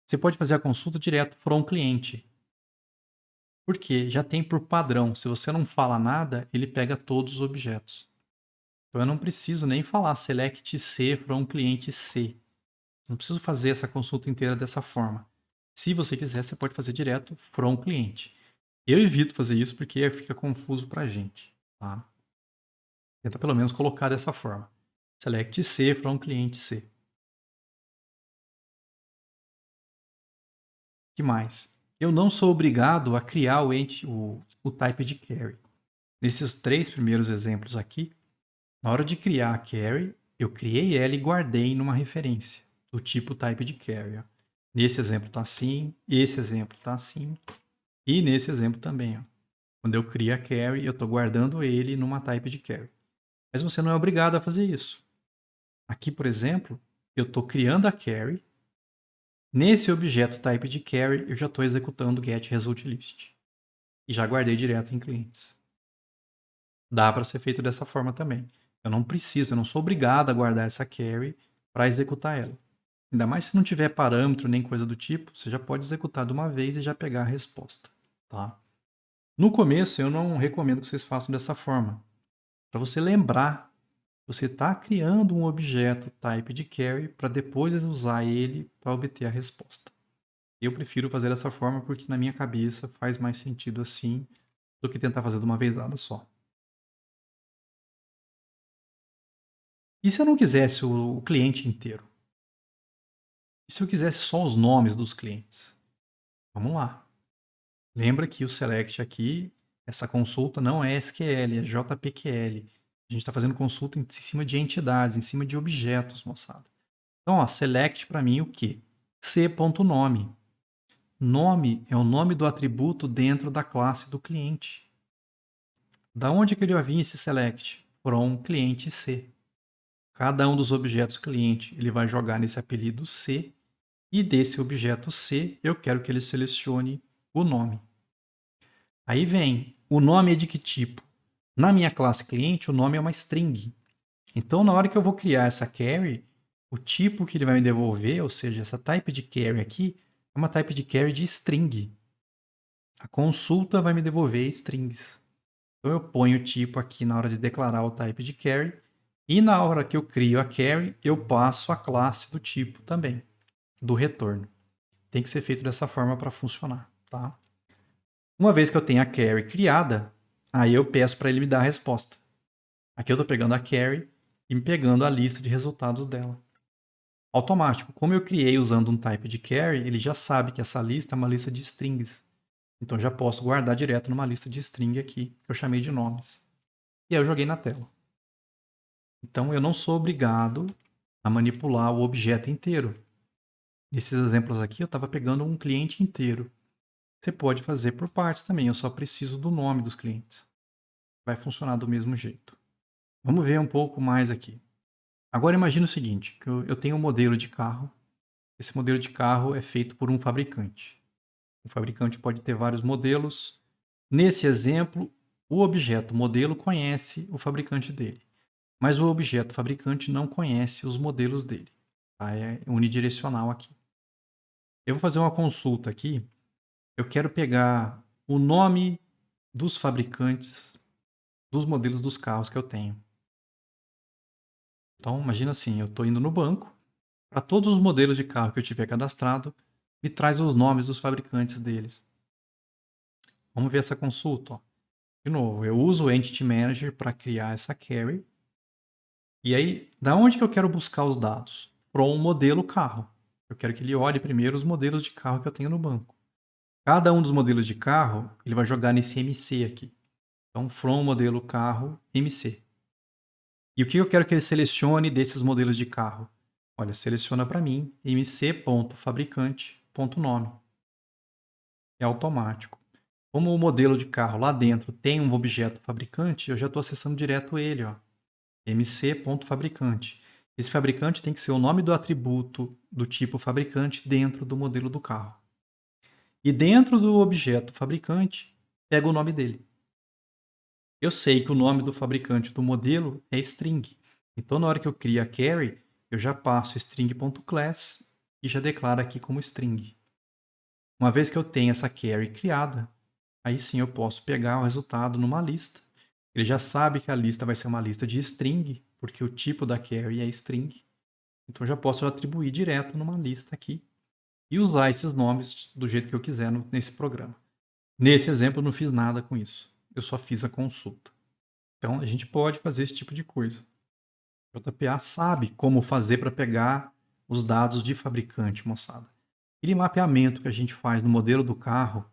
Você pode fazer a consulta direto from cliente. Porque já tem por padrão, se você não fala nada, ele pega todos os objetos. Então eu não preciso nem falar select C from cliente C. Não preciso fazer essa consulta inteira dessa forma. Se você quiser, você pode fazer direto from cliente. Eu evito fazer isso porque fica confuso para a gente. Tá? Tenta pelo menos colocar dessa forma. Select C from cliente C. O que mais? Eu não sou obrigado a criar o type de carry. Nesses 3 primeiros exemplos aqui, na hora de criar a carry, eu criei ela e guardei numa referência do tipo type de carry. Ó. Nesse exemplo está assim, esse exemplo está assim, e nesse exemplo também. Ó. Quando eu crio a carry, eu estou guardando ele numa type de carry. Mas você não é obrigado a fazer isso. Aqui, por exemplo, eu estou criando a carry. Nesse objeto type de carry, eu já estou executando o getResultList. E já guardei direto em clientes. Dá para ser feito dessa forma também. Eu não preciso, eu não sou obrigado a guardar essa carry para executar ela. Ainda mais se não tiver parâmetro nem coisa do tipo, você já pode executar de uma vez e já pegar a resposta. Tá? No começo, eu não recomendo que vocês façam dessa forma. Para você lembrar, você está criando um objeto type de carry para depois usar ele para obter a resposta. Eu prefiro fazer dessa forma porque na minha cabeça faz mais sentido assim do que tentar fazer de uma vez dada só. E se eu não quisesse o cliente inteiro? E se eu quisesse só os nomes dos clientes? Vamos lá. Lembra que o select aqui, essa consulta não é SQL, é JPQL. A gente está fazendo consulta em cima de entidades, em cima de objetos, moçada. Então, ó, select para mim o quê? C.nome. Nome é o nome do atributo dentro da classe do cliente. Da onde que ele vai vir esse select? From cliente C. Cada um dos objetos cliente ele vai jogar nesse apelido C. E desse objeto C, eu quero que ele selecione o nome. Aí vem, o nome é de que tipo? Na minha classe cliente, o nome é uma string. Então, na hora que eu vou criar essa carry, o tipo que ele vai me devolver, ou seja, essa type de carry aqui, é uma type de carry de string. A consulta vai me devolver strings. Então, eu ponho o tipo aqui na hora de declarar o type de carry, e na hora que eu crio a carry, eu passo a classe do tipo também, do retorno. Tem que ser feito dessa forma para funcionar, tá? Uma vez que eu tenho a carry criada, aí eu peço para ele me dar a resposta. Aqui eu estou pegando a carry e pegando a lista de resultados dela. Automático. Como eu criei usando um type de carry, ele já sabe que essa lista é uma lista de strings. Então já posso guardar direto numa lista de string aqui, que eu chamei de nomes. E aí eu joguei na tela. Então eu não sou obrigado a manipular o objeto inteiro. Nesses exemplos aqui eu estava pegando um cliente inteiro. Você pode fazer por partes também, eu só preciso do nome dos clientes. Vai funcionar do mesmo jeito. Vamos ver um pouco mais aqui. Agora imagine o seguinte, que eu tenho um modelo de carro. Esse modelo de carro é feito por um fabricante. O fabricante pode ter vários modelos. Nesse exemplo, o objeto modelo conhece o fabricante dele, mas o objeto fabricante não conhece os modelos dele. Tá? É unidirecional aqui. Eu vou fazer uma consulta aqui. Eu quero pegar o nome dos fabricantes dos modelos dos carros que eu tenho. Então, imagina assim, eu estou indo no banco, para todos os modelos de carro que eu tiver cadastrado, me traz os nomes dos fabricantes deles. Vamos ver essa consulta. Ó. De novo, eu uso o Entity Manager para criar essa query. E aí, da onde que eu quero buscar os dados? From modelo carro. Eu quero que ele olhe primeiro os modelos de carro que eu tenho no banco. Cada um dos modelos de carro, ele vai jogar nesse MC aqui. Então, from modelo carro, MC. E o que eu quero que ele selecione desses modelos de carro? Olha, seleciona para mim mc.fabricante.nome. É automático. Como o modelo de carro lá dentro tem um objeto fabricante, eu já estou acessando direto ele, ó. mc.fabricante. Esse fabricante tem que ser o nome do atributo do tipo fabricante dentro do modelo do carro. E dentro do objeto fabricante, pega o nome dele. Eu sei que o nome do fabricante do modelo é string. Então, na hora que eu crio a query, eu já passo string.class e já declaro aqui como string. Uma vez que eu tenho essa query criada, aí sim eu posso pegar o resultado numa lista. Ele já sabe que a lista vai ser uma lista de string, porque o tipo da query é string. Então eu já posso atribuir direto numa lista aqui e usar esses nomes do jeito que eu quiser nesse programa. Nesse exemplo eu não fiz nada com isso. Eu só fiz a consulta. Então a gente pode fazer esse tipo de coisa. O JPA sabe como fazer para pegar os dados de fabricante, moçada. Aquele mapeamento que a gente faz no modelo do carro,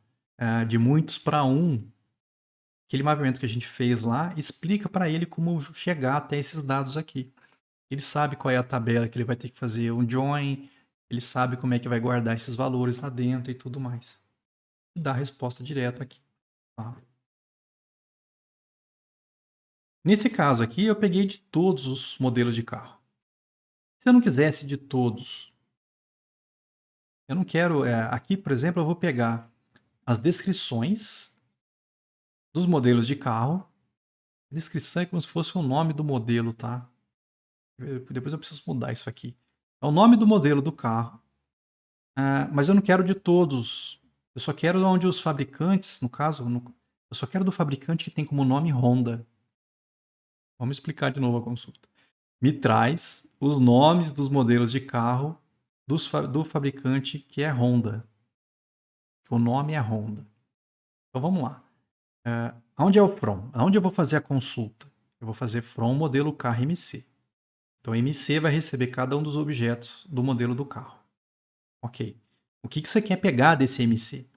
de muitos para um, aquele mapeamento que a gente fez lá, explica para ele como chegar até esses dados aqui. Ele sabe qual é a tabela que ele vai ter que fazer um join, ele sabe como é que vai guardar esses valores lá dentro e tudo mais. E dá a resposta direto aqui. Tá? Nesse caso aqui, eu peguei de todos os modelos de carro. Se eu não quisesse de todos, eu não quero... aqui, por exemplo, eu vou pegar as descrições dos modelos de carro. A descrição é como se fosse o nome do modelo, tá? Depois eu preciso mudar isso aqui. É o nome do modelo do carro. Mas eu não quero de todos. Eu só quero onde os fabricantes, no caso, eu só quero do fabricante que tem como nome Honda. Vamos explicar de novo a consulta. Me traz os nomes dos modelos de carro do fabricante que é Honda. O nome é Honda. Então vamos lá. Onde é o from? Onde eu vou fazer a consulta? Eu vou fazer from modelo carro MC. Então MC vai receber cada um dos objetos do modelo do carro. Ok. O que você quer pegar desse MC?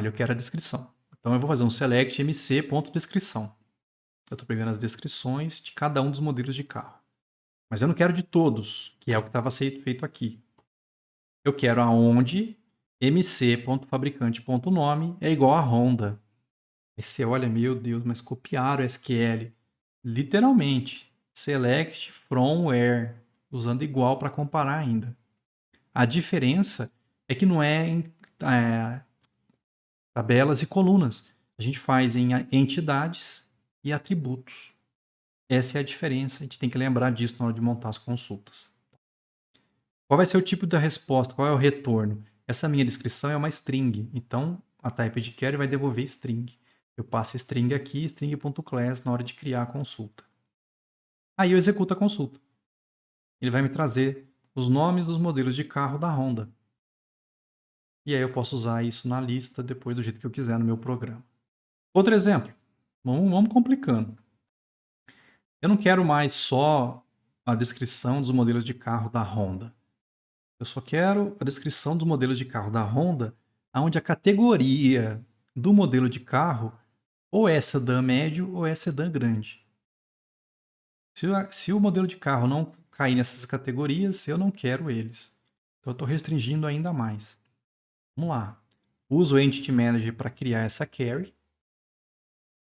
Eu quero a descrição. Então eu vou fazer um select mc.descrição. Eu estou pegando as descrições de cada um dos modelos de carro. Mas eu não quero de todos, que é o que estava feito aqui. Eu quero aonde mc.fabricante.nome é igual a Honda. Aí você olha, meu Deus, mas copiaram o SQL. Literalmente. Select from where. Usando igual para comparar ainda. A diferença é que não é em tabelas e colunas. A gente faz em entidades e atributos. Essa é a diferença. A gente tem que lembrar disso na hora de montar as consultas. Qual vai ser o tipo da resposta? Qual é o retorno? Essa minha descrição é uma string. Então, a type de query vai devolver string. Eu passo string aqui, string.class, na hora de criar a consulta. Aí eu executo a consulta. Ele vai me trazer os nomes dos modelos de carro da Honda. E aí eu posso usar isso na lista depois do jeito que eu quiser no meu programa. Outro exemplo. Vamos complicando. Eu não quero mais só a descrição dos modelos de carro da Honda. Eu só quero a descrição dos modelos de carro da Honda, onde a categoria do modelo de carro ou é sedã médio ou é sedã grande. Se o modelo de carro não cair nessas categorias, eu não quero eles. Então eu estou restringindo ainda mais. Vamos lá. Uso o Entity Manager para criar essa query.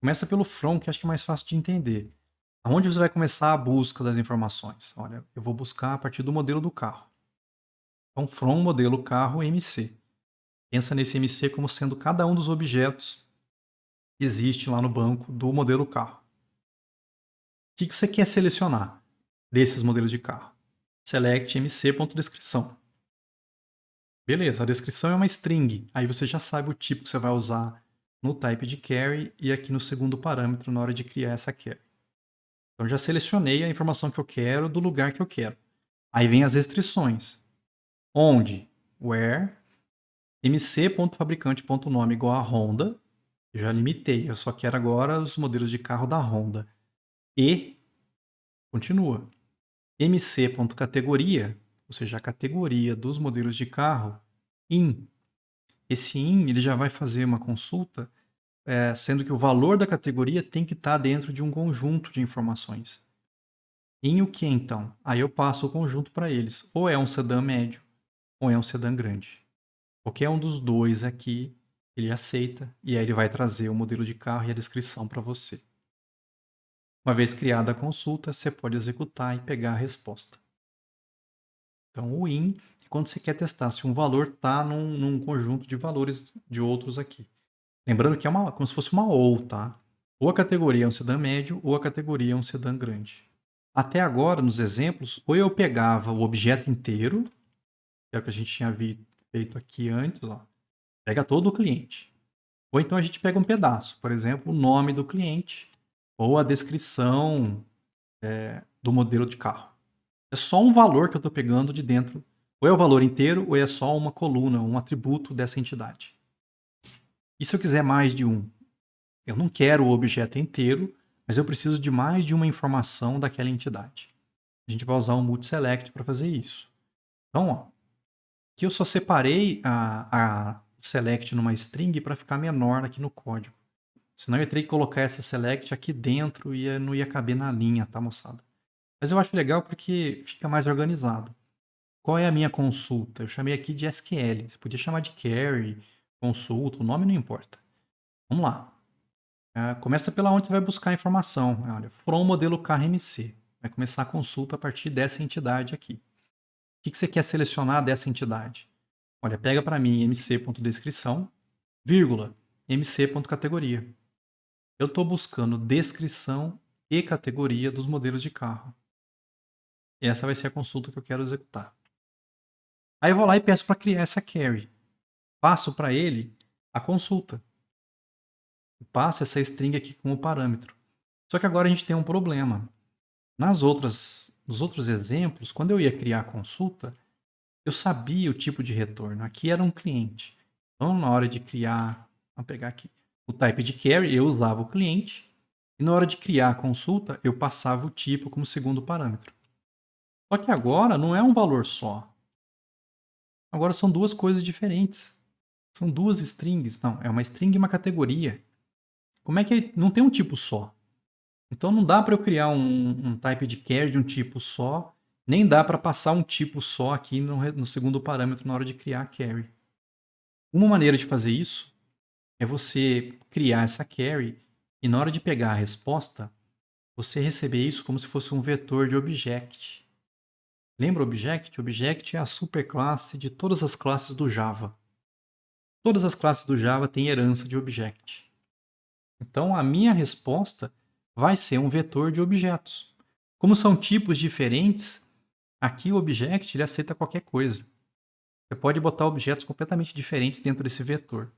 Começa pelo from, que acho que é mais fácil de entender. Aonde você vai começar a busca das informações? Olha, eu vou buscar a partir do modelo do carro. Então, from modelo carro MC. Pensa nesse MC como sendo cada um dos objetos que existe lá no banco do modelo carro. O que você quer selecionar desses modelos de carro? Select mc.descrição. Beleza, a descrição é uma string. Aí você já sabe o tipo que você vai usar no type de query e aqui no segundo parâmetro na hora de criar essa query. Então já selecionei a informação que eu quero do lugar que eu quero. Aí vem as restrições. Onde? Where mc.fabricante.nome igual a Honda. Eu já limitei, eu só quero agora os modelos de carro da Honda. E continua. mc.categoria, ou seja, a categoria dos modelos de carro, in. Esse in ele já vai fazer uma consulta, sendo que o valor da categoria tem que estar dentro de um conjunto de informações. In o que então? Aí eu passo o conjunto para eles. Ou é um sedã médio, ou é um sedã grande. Qualquer um dos dois aqui, ele aceita, e aí ele vai trazer o modelo de carro e a descrição para você. Uma vez criada a consulta, você pode executar e pegar a resposta. Então, o in é quando você quer testar se um valor está num conjunto de valores de outros aqui. Lembrando que é como se fosse uma ou, tá? Ou a categoria é um sedã médio, ou a categoria é um sedã grande. Até agora, nos exemplos, ou eu pegava o objeto inteiro, que é o que a gente tinha feito aqui antes, ó, pega todo o cliente. Ou então a gente pega um pedaço, por exemplo, o nome do cliente, ou a descrição do modelo de carro. É só um valor que eu estou pegando de dentro. Ou é o valor inteiro, ou é só uma coluna, um atributo dessa entidade. E se eu quiser mais de um? Eu não quero o objeto inteiro, mas eu preciso de mais de uma informação daquela entidade. A gente vai usar o multiselect para fazer isso. Então, ó, aqui eu só separei a select numa string para ficar menor aqui no código. Senão eu teria que colocar essa select aqui dentro e não ia caber na linha, tá, moçada? Mas eu acho legal porque fica mais organizado. Qual é a minha consulta? Eu chamei aqui de SQL. Você podia chamar de query, consulta, o nome não importa. Vamos lá. Começa pela onde você vai buscar a informação. Olha, from modelo carro MC. Vai começar a consulta a partir dessa entidade aqui. O que você quer selecionar dessa entidade? Olha, pega para mim mc.descrição, vírgula, mc.categoria. Eu estou buscando descrição e categoria dos modelos de carro. Essa vai ser a consulta que eu quero executar. Aí eu vou lá e peço para criar essa query. Passo para ele a consulta. Passo essa string aqui como parâmetro. Só que agora a gente tem um problema. Nos outros exemplos, quando eu ia criar a consulta, eu sabia o tipo de retorno. Aqui era um cliente. Então, na hora de criar, vamos pegar aqui, o type de query, eu usava o cliente. E na hora de criar a consulta, eu passava o tipo como segundo parâmetro. Só que agora não é um valor só. Agora são duas coisas diferentes. São duas strings. Não, é uma string e uma categoria. Como é que não tem um tipo só? Então não dá para eu criar um type de query de um tipo só, nem dá para passar um tipo só aqui no segundo parâmetro na hora de criar a query. Uma maneira de fazer isso é você criar essa query e na hora de pegar a resposta, você receber isso como se fosse um vetor de object. Lembra object? Object é a superclasse de todas as classes do Java. Todas as classes do Java têm herança de object. Então a minha resposta vai ser um vetor de objetos. Como são tipos diferentes, aqui o object ele aceita qualquer coisa. Você pode botar objetos completamente diferentes dentro desse vetor.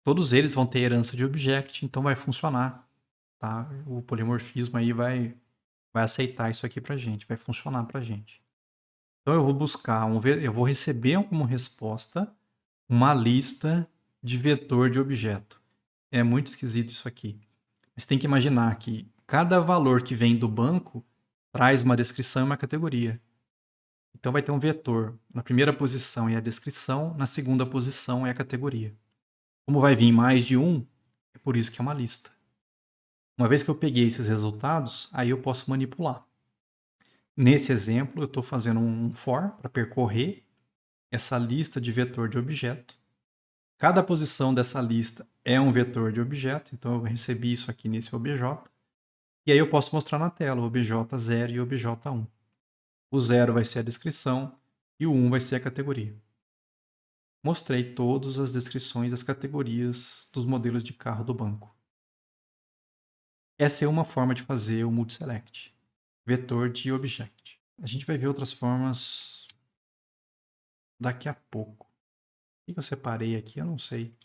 Todos eles vão ter herança de object, então vai funcionar. Tá? O polimorfismo aí vai aceitar isso aqui pra gente, vai funcionar pra gente. Então eu vou buscar, eu vou receber como resposta uma lista de vetor de objeto. É muito esquisito isso aqui. Mas tem que imaginar que cada valor que vem do banco traz uma descrição e uma categoria. Então vai ter um vetor. Na primeira posição é a descrição, na segunda posição é a categoria. Como vai vir mais de um, é por isso que é uma lista. Uma vez que eu peguei esses resultados, aí eu posso manipular. Nesse exemplo, eu estou fazendo um for para percorrer essa lista de vetor de objeto. Cada posição dessa lista é um vetor de objeto, então eu recebi isso aqui nesse obj. E aí eu posso mostrar na tela o obj0 e o obj1. O 0 vai ser a descrição e o 1 vai ser a categoria. Mostrei todas as descrições das categorias dos modelos de carro do banco. Essa é uma forma de fazer o multiselect, vetor de object. A gente vai ver outras formas daqui a pouco. O que eu separei aqui, eu não sei.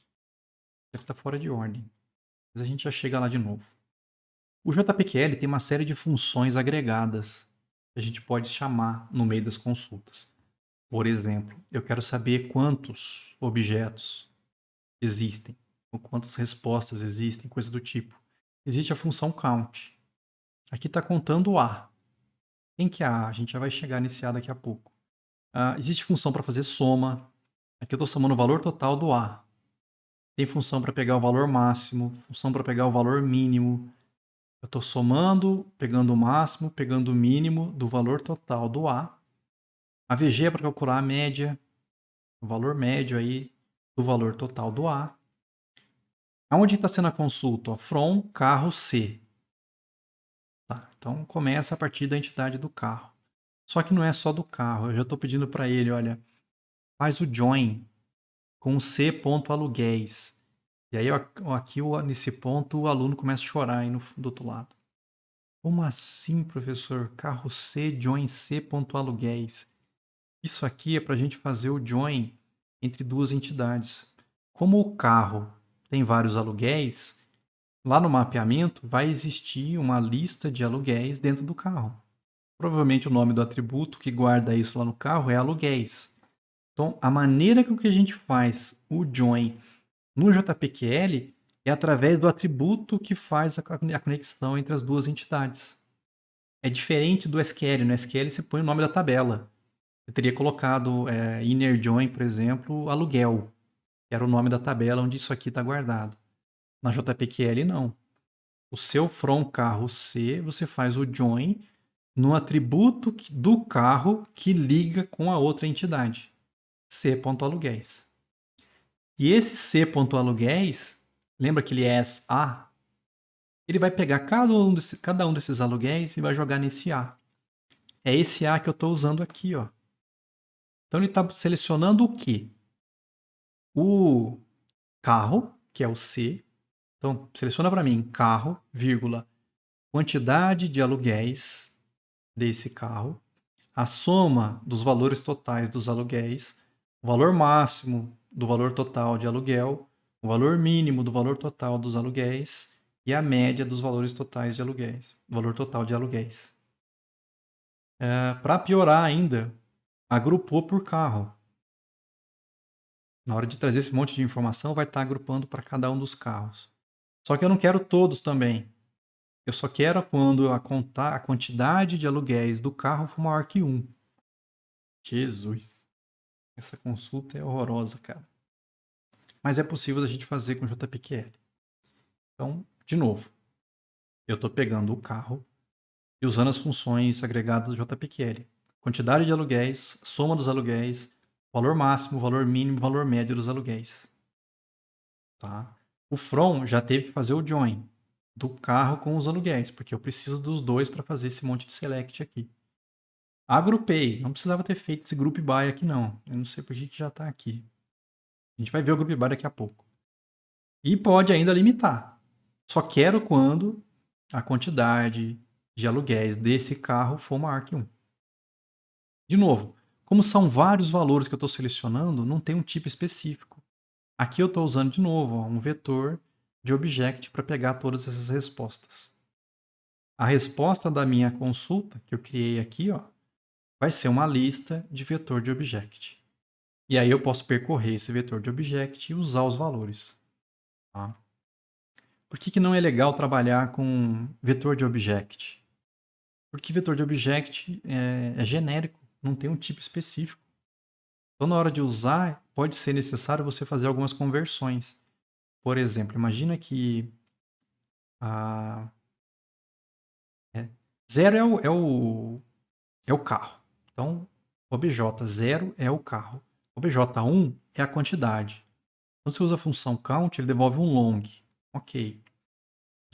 Deve estar fora de ordem. Mas a gente já chega lá de novo. O JPQL tem uma série de funções agregadas que a gente pode chamar no meio das consultas. Por exemplo, eu quero saber quantos objetos existem, ou quantas respostas existem, coisa do tipo. Existe a função count. Aqui está contando o A. Quem que é A? A gente já vai chegar nesse A daqui a pouco. Existe função para fazer soma. Aqui eu estou somando o valor total do A. Tem função para pegar o valor máximo, função para pegar o valor mínimo. Eu estou somando, pegando o máximo, pegando o mínimo do valor total do A. A VG é para calcular a média, o valor médio aí do valor total do A. Aonde está sendo a consulta? From carro C. Tá, então começa a partir da entidade do carro. Só que não é só do carro. Eu já estou pedindo para ele, olha, faz o join com C.aluguéis. E aí aqui nesse ponto o aluno começa a chorar aí do outro lado. Como assim, professor? Carro C, join C.aluguéis. Isso aqui é para a gente fazer o join entre duas entidades. Como o carro tem vários aluguéis, lá no mapeamento vai existir uma lista de aluguéis dentro do carro. Provavelmente o nome do atributo que guarda isso lá no carro é aluguéis. Então, a maneira com que a gente faz o join no JPQL é através do atributo que faz a conexão entre as duas entidades. É diferente do SQL. No SQL você põe o nome da tabela. Eu teria colocado inner join, por exemplo, aluguel, que era o nome da tabela onde isso aqui está guardado. Na JPQL, não. O seu from carro C, você faz o join no atributo do carro que liga com a outra entidade, C.aluguéis. E esse C.aluguéis, lembra que ele é A? Ele vai pegar cada um desses aluguéis e vai jogar nesse A. É esse A que eu estou usando aqui, ó. Então ele está selecionando o quê? O carro, que é o C. Então, seleciona para mim carro, vírgula, quantidade de aluguéis desse carro, a soma dos valores totais dos aluguéis, o valor máximo do valor total de aluguel, o valor mínimo do valor total dos aluguéis e a média dos valores totais de aluguéis, valor total de aluguéis. Para piorar ainda, agrupou por carro. Na hora de trazer esse monte de informação, vai estar agrupando para cada um dos carros. Só que eu não quero todos também. Eu só quero quando a quantidade de aluguéis do carro for maior que 1. Jesus. Essa consulta é horrorosa, cara. Mas é possível da gente fazer com JPQL. Então, de novo, eu estou pegando o carro e usando as funções agregadas do JPQL. Quantidade de aluguéis, soma dos aluguéis, valor máximo, valor mínimo, valor médio dos aluguéis. Tá? O from já teve que fazer o join do carro com os aluguéis, porque eu preciso dos dois para fazer esse monte de select aqui. Agrupei. Não precisava ter feito esse group by aqui, não. Eu não sei por que já está aqui. A gente vai ver o group by daqui a pouco. E pode ainda limitar. Só quero quando a quantidade de aluguéis desse carro for maior que 1. De novo, como são vários valores que eu estou selecionando, não tem um tipo específico. Aqui eu estou usando de novo um vetor de object para pegar todas essas respostas. A resposta da minha consulta, que eu criei aqui, ó, vai ser uma lista de vetor de object. E aí eu posso percorrer esse vetor de object e usar os valores. Tá? Por que não é legal trabalhar com vetor de object? Porque vetor de object é genérico, não tem um tipo específico. Então, na hora de usar, pode ser necessário você fazer algumas conversões. Por exemplo, imagina que a 0 é o carro. Então, obj0 é o carro. Obj1 é a quantidade. Quando você usa a função count, ele devolve um long. Ok.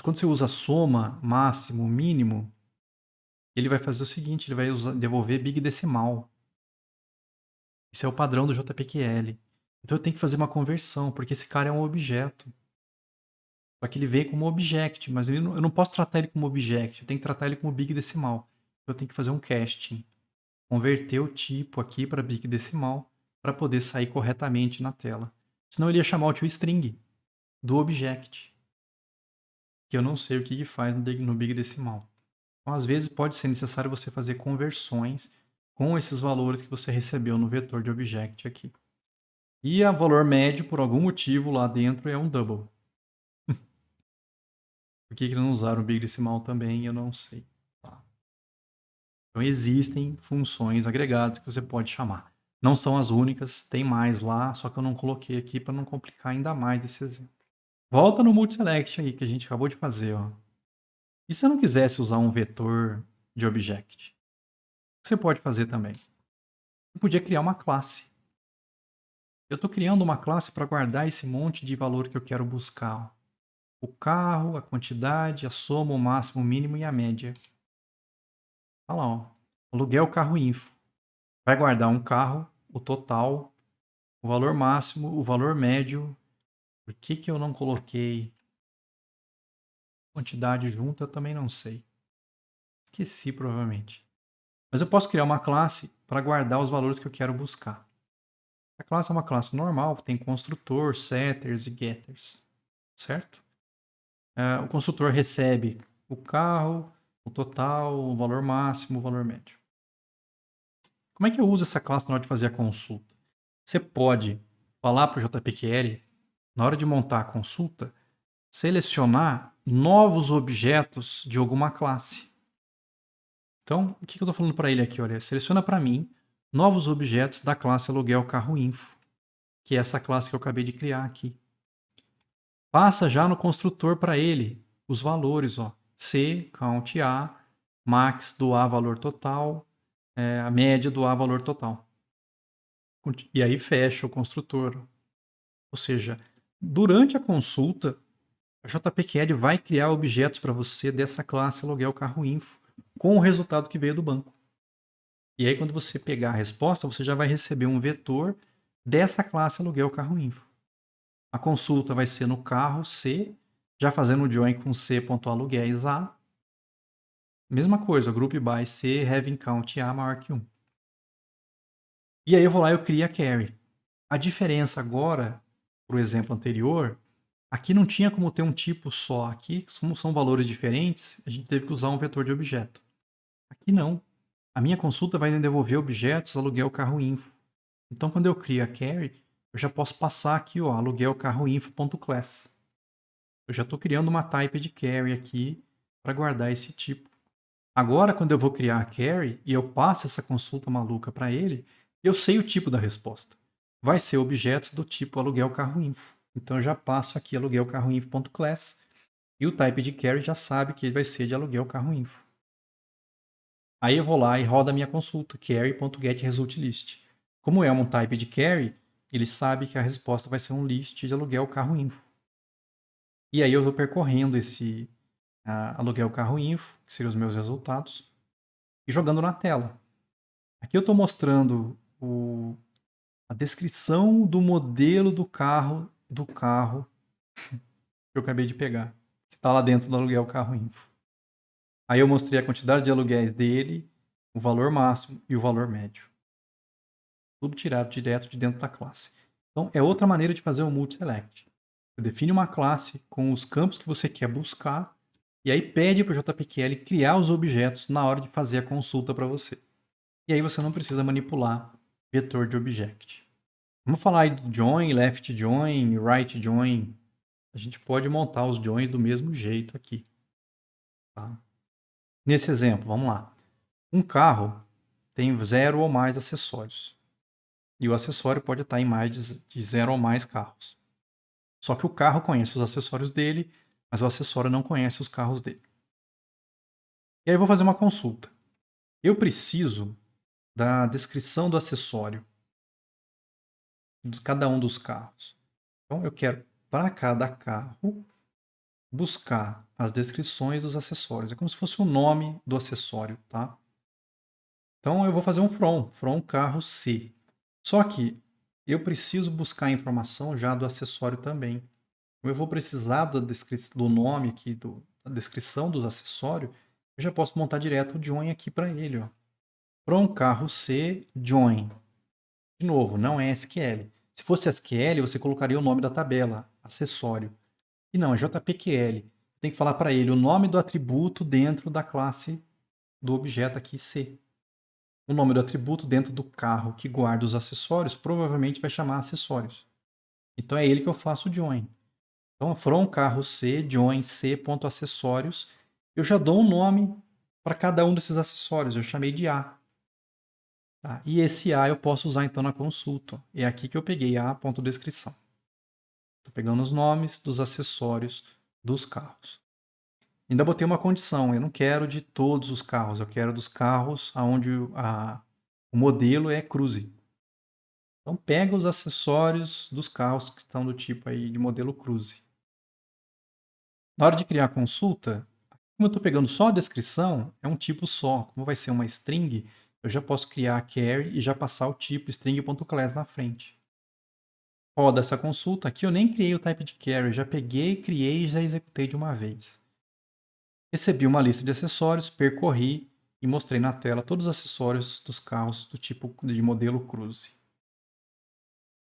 Quando você usa soma, máximo, mínimo, ele vai fazer o seguinte, ele vai devolver big decimal. Esse é o padrão do JPQL. Então eu tenho que fazer uma conversão, porque esse cara é um objeto. Só que ele vem como object, mas eu não posso tratar ele como object, eu tenho que tratar ele como big decimal. Eu tenho que fazer um casting. Converter o tipo aqui para big decimal para poder sair corretamente na tela. Senão ele ia chamar o toString do object, que eu não sei o que faz no big decimal. Então, às vezes, pode ser necessário você fazer conversões com esses valores que você recebeu no vetor de object aqui. E o valor médio, por algum motivo, lá dentro é um double. Por que não usaram o big decimal também, eu não sei. Tá? Então, existem funções agregadas que você pode chamar. Não são as únicas, tem mais lá, só que eu não coloquei aqui para não complicar ainda mais esse exemplo. Volta no multiselect aí que a gente acabou de fazer. Ó. E se eu não quisesse usar um vetor de object? O que você pode fazer também? Você podia criar uma classe. Eu estou criando uma classe para guardar esse monte de valor que eu quero buscar. Ó. O carro, a quantidade, a soma, o máximo, o mínimo e a média. Olha lá, ó. Aluguel carro info. Vai guardar um carro, o total, o valor máximo, o valor médio. Por que eu não coloquei quantidade junto? Eu também não sei. Esqueci, provavelmente. Mas eu posso criar uma classe para guardar os valores que eu quero buscar. A classe é uma classe normal, tem construtor, setters e getters. Certo? O construtor recebe o carro, o total, o valor máximo, o valor médio. Como é que eu uso essa classe na hora de fazer a consulta? Você pode falar para o JPQL, na hora de montar a consulta, selecionar novos objetos de alguma classe. Então, o que eu estou falando para ele aqui? Olha, seleciona para mim novos objetos da classe aluguel carro info, que é essa classe que eu acabei de criar aqui. Passa já no construtor para ele os valores, ó, C, count A, max do A valor total, a média do A valor total. E aí fecha o construtor. Ou seja, durante a consulta, a JPQL vai criar objetos para você dessa classe aluguel carro info, com o resultado que veio do banco. E aí, quando você pegar a resposta, você já vai receber um vetor dessa classe aluguel carro info. A consulta vai ser no carro C, já fazendo o join com C.aluguéis A. Mesma coisa, group by C, having count A maior que 1. E aí eu vou lá e eu crio a carry. A diferença agora, para o exemplo anterior, aqui não tinha como ter um tipo só. Aqui, como são valores diferentes, a gente teve que usar um vetor de objeto. Aqui não. A minha consulta vai devolver objetos aluguel carro info. Então, quando eu crio a carry, eu já posso passar aqui, ó, aluguel carro info.class. Eu já estou criando uma type de carry aqui para guardar esse tipo. Agora, quando eu vou criar a carry e eu passo essa consulta maluca para ele, eu sei o tipo da resposta. Vai ser objetos do tipo aluguel carro info. Então, eu já passo aqui aluguel carro info.class e o type de carry já sabe que ele vai ser de aluguel carro info. Aí eu vou lá e rodo a minha consulta, carry.getResultList. Como é um type de carry, ele sabe que a resposta vai ser um list de aluguel carro info. E aí eu estou percorrendo esse aluguel carro info, que seriam os meus resultados, e jogando na tela. Aqui eu estou mostrando a descrição do modelo do carro que eu acabei de pegar, que está lá dentro do aluguel carro info. Aí eu mostrei a quantidade de aluguéis dele, o valor máximo e o valor médio. Tudo tirado direto de dentro da classe. Então, é outra maneira de fazer o multi-select. Você define uma classe com os campos que você quer buscar e aí pede para o JPQL criar os objetos na hora de fazer a consulta para você. E aí você não precisa manipular vetor de object. Vamos falar aí de join, left join, right join. A gente pode montar os joins do mesmo jeito aqui. Tá? Nesse exemplo, vamos lá. Um carro tem 0 ou mais acessórios. E o acessório pode estar em mais de 0 ou mais carros. Só que o carro conhece os acessórios dele, mas o acessório não conhece os carros dele. E aí eu vou fazer uma consulta. Eu preciso da descrição do acessório de cada um dos carros. Então eu quero, para cada carro, buscar as descrições dos acessórios. É como se fosse o nome do acessório, tá? Então eu vou fazer um from carro C. Só que eu preciso buscar a informação já do acessório também. Eu vou precisar do nome aqui, da descrição do acessório, eu já posso montar direto o join aqui para ele. Ó. From carro C, join. De novo, não é SQL. Se fosse SQL, você colocaria o nome da tabela, acessório. E não, é JPQL. Tem que falar para ele o nome do atributo dentro da classe do objeto aqui C. O nome do atributo dentro do carro que guarda os acessórios provavelmente vai chamar acessórios. Então é ele que eu faço o join. Então, from carro C, join C.acessórios, eu já dou um nome para cada um desses acessórios. Eu chamei de A. Tá? E esse A eu posso usar então na consulta. É aqui que eu peguei A.descrição. Estou pegando os nomes dos acessórios dos carros. Ainda botei uma condição. Eu não quero de todos os carros. Eu quero dos carros onde o modelo é cruze. Então, pega os acessórios dos carros que estão do tipo aí de modelo cruze. Na hora de criar a consulta, como eu estou pegando só a descrição, é um tipo só. Como vai ser uma string, eu já posso criar a query e já passar o tipo string.class na frente. Roda essa consulta. Aqui eu nem criei o type de query, eu já peguei, criei e já executei de uma vez. Recebi uma lista de acessórios, percorri e mostrei na tela todos os acessórios dos carros do tipo de modelo cruze.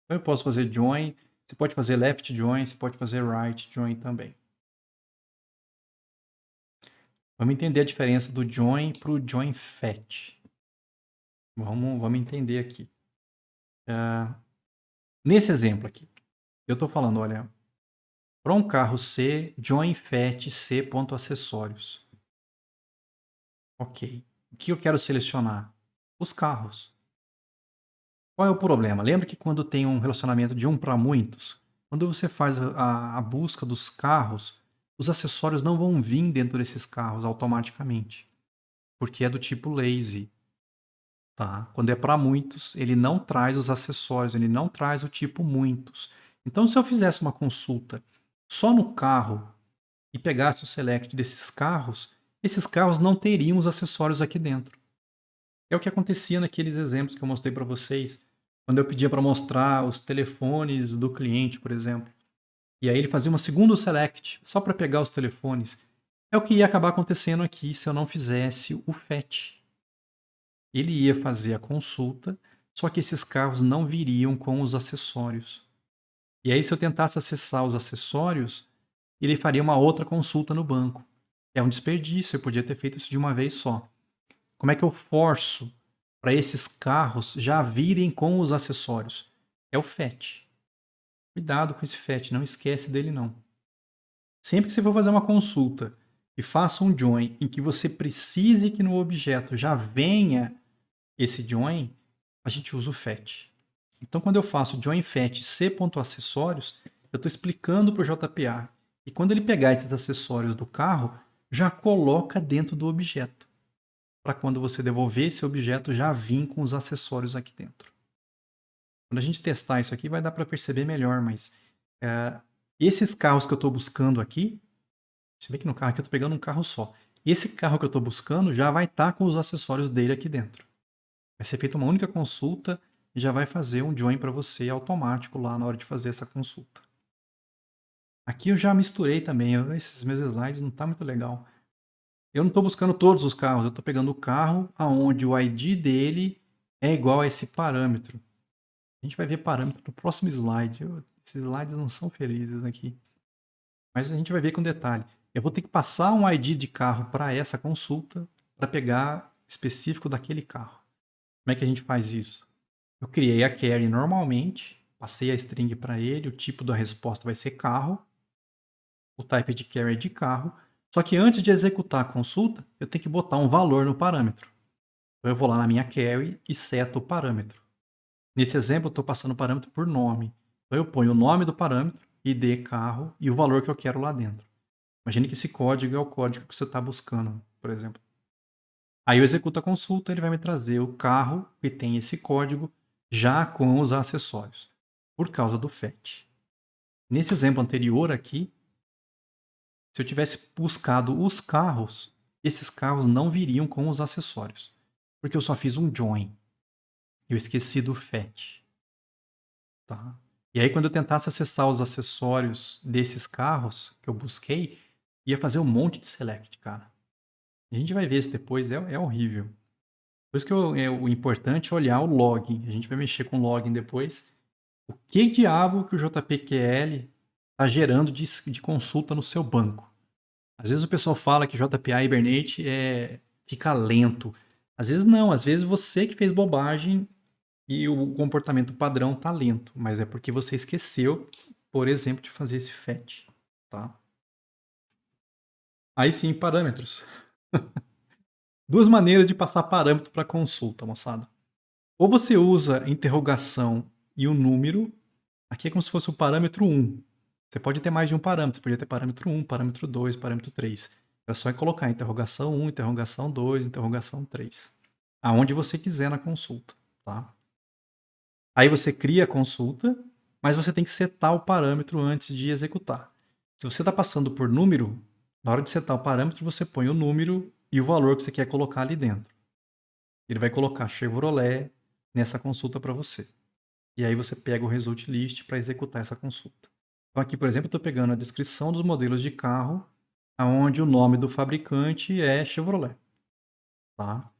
Então eu posso fazer join, você pode fazer left join, você pode fazer right join também. Vamos entender a diferença do join para o join fetch. Vamos entender aqui. Nesse exemplo aqui, eu estou falando, olha, para um carro C, join fetch C.acessórios. Ok. O que eu quero selecionar? Os carros. Qual é o problema? Lembra que quando tem um relacionamento de um para muitos, quando você faz a busca dos carros, os acessórios não vão vir dentro desses carros automaticamente, porque é do tipo lazy. Tá? Quando é para muitos, ele não traz os acessórios, ele não traz o tipo muitos. Então, se eu fizesse uma consulta só no carro e pegasse o select desses carros, esses carros não teriam os acessórios aqui dentro. É o que acontecia naqueles exemplos que eu mostrei para vocês, quando eu pedia para mostrar os telefones do cliente, por exemplo. E aí ele fazia uma segunda select só para pegar os telefones. É o que ia acabar acontecendo aqui se eu não fizesse o fetch. Ele ia fazer a consulta, só que esses carros não viriam com os acessórios. E aí, se eu tentasse acessar os acessórios, ele faria uma outra consulta no banco. É um desperdício, eu podia ter feito isso de uma vez só. Como é que eu forço para esses carros já virem com os acessórios? É o fetch. Cuidado com esse fetch, não esquece dele não. Sempre que você for fazer uma consulta e faça um join em que você precise que no objeto já venha esse join, a gente usa o fetch. Então, quando eu faço join fetch c.acessórios, eu estou explicando para o JPA. E quando ele pegar esses acessórios do carro, já coloca dentro do objeto. Para quando você devolver esse objeto, já vir com os acessórios aqui dentro. Quando a gente testar isso aqui, vai dar para perceber melhor, mas esses carros que eu estou buscando aqui, você vê que no carro aqui eu estou pegando um carro só. Esse carro que eu estou buscando já vai estar com os acessórios dele aqui dentro. Vai ser feita uma única consulta e já vai fazer um join para você automático lá na hora de fazer essa consulta. Aqui eu já misturei também, esses meus slides não tá muito legal. Eu não estou buscando todos os carros, eu estou pegando o carro aonde o ID dele é igual a esse parâmetro. A gente vai ver parâmetro no próximo slide. Esses slides não são felizes aqui. Mas a gente vai ver com detalhe. Eu vou ter que passar um ID de carro para essa consulta para pegar específico daquele carro. Como é que a gente faz isso? Eu criei a query normalmente, passei a string para ele, o tipo da resposta vai ser carro, o type de query é de carro, só que antes de executar a consulta, eu tenho que botar um valor no parâmetro. Então eu vou lá na minha query e seto o parâmetro. Nesse exemplo, eu estou passando o parâmetro por nome. Então eu ponho o nome do parâmetro, ID carro e o valor que eu quero lá dentro. Imagine que esse código é o código que você está buscando, por exemplo. Aí eu executo a consulta, ele vai me trazer o carro que tem esse código já com os acessórios, por causa do fetch. Nesse exemplo anterior aqui, se eu tivesse buscado os carros, esses carros não viriam com os acessórios, porque eu só fiz um join. Eu esqueci do fetch. Tá? E aí, quando eu tentasse acessar os acessórios desses carros que eu busquei, ia fazer um monte de select, cara. A gente vai ver isso depois, é horrível. Por isso que o importante é olhar o login. A gente vai mexer com o login depois. O que diabo que o JPQL está gerando de consulta no seu banco? Às vezes o pessoal fala que JPA Hibernate fica lento. Às vezes não, às vezes você que fez bobagem e o comportamento padrão tá lento, mas é porque você esqueceu, por exemplo, de fazer esse fetch, tá? Aí sim, parâmetros. Duas maneiras de passar parâmetro para consulta, moçada. Ou você usa interrogação e o número, aqui é como se fosse o parâmetro 1. Você pode ter mais de um parâmetro, você podia ter parâmetro 1, parâmetro 2, parâmetro 3. É só colocar interrogação 1, interrogação 2, interrogação 3. Aonde você quiser na consulta, tá? Aí você cria a consulta, mas você tem que setar o parâmetro antes de executar. Se você está passando por número, na hora de setar o parâmetro, você põe o número e o valor que você quer colocar ali dentro. Ele vai colocar Chevrolet nessa consulta para você. E aí você pega o result list para executar essa consulta. Então aqui, por exemplo, eu estou pegando a descrição dos modelos de carro, onde o nome do fabricante é Chevrolet. Tá?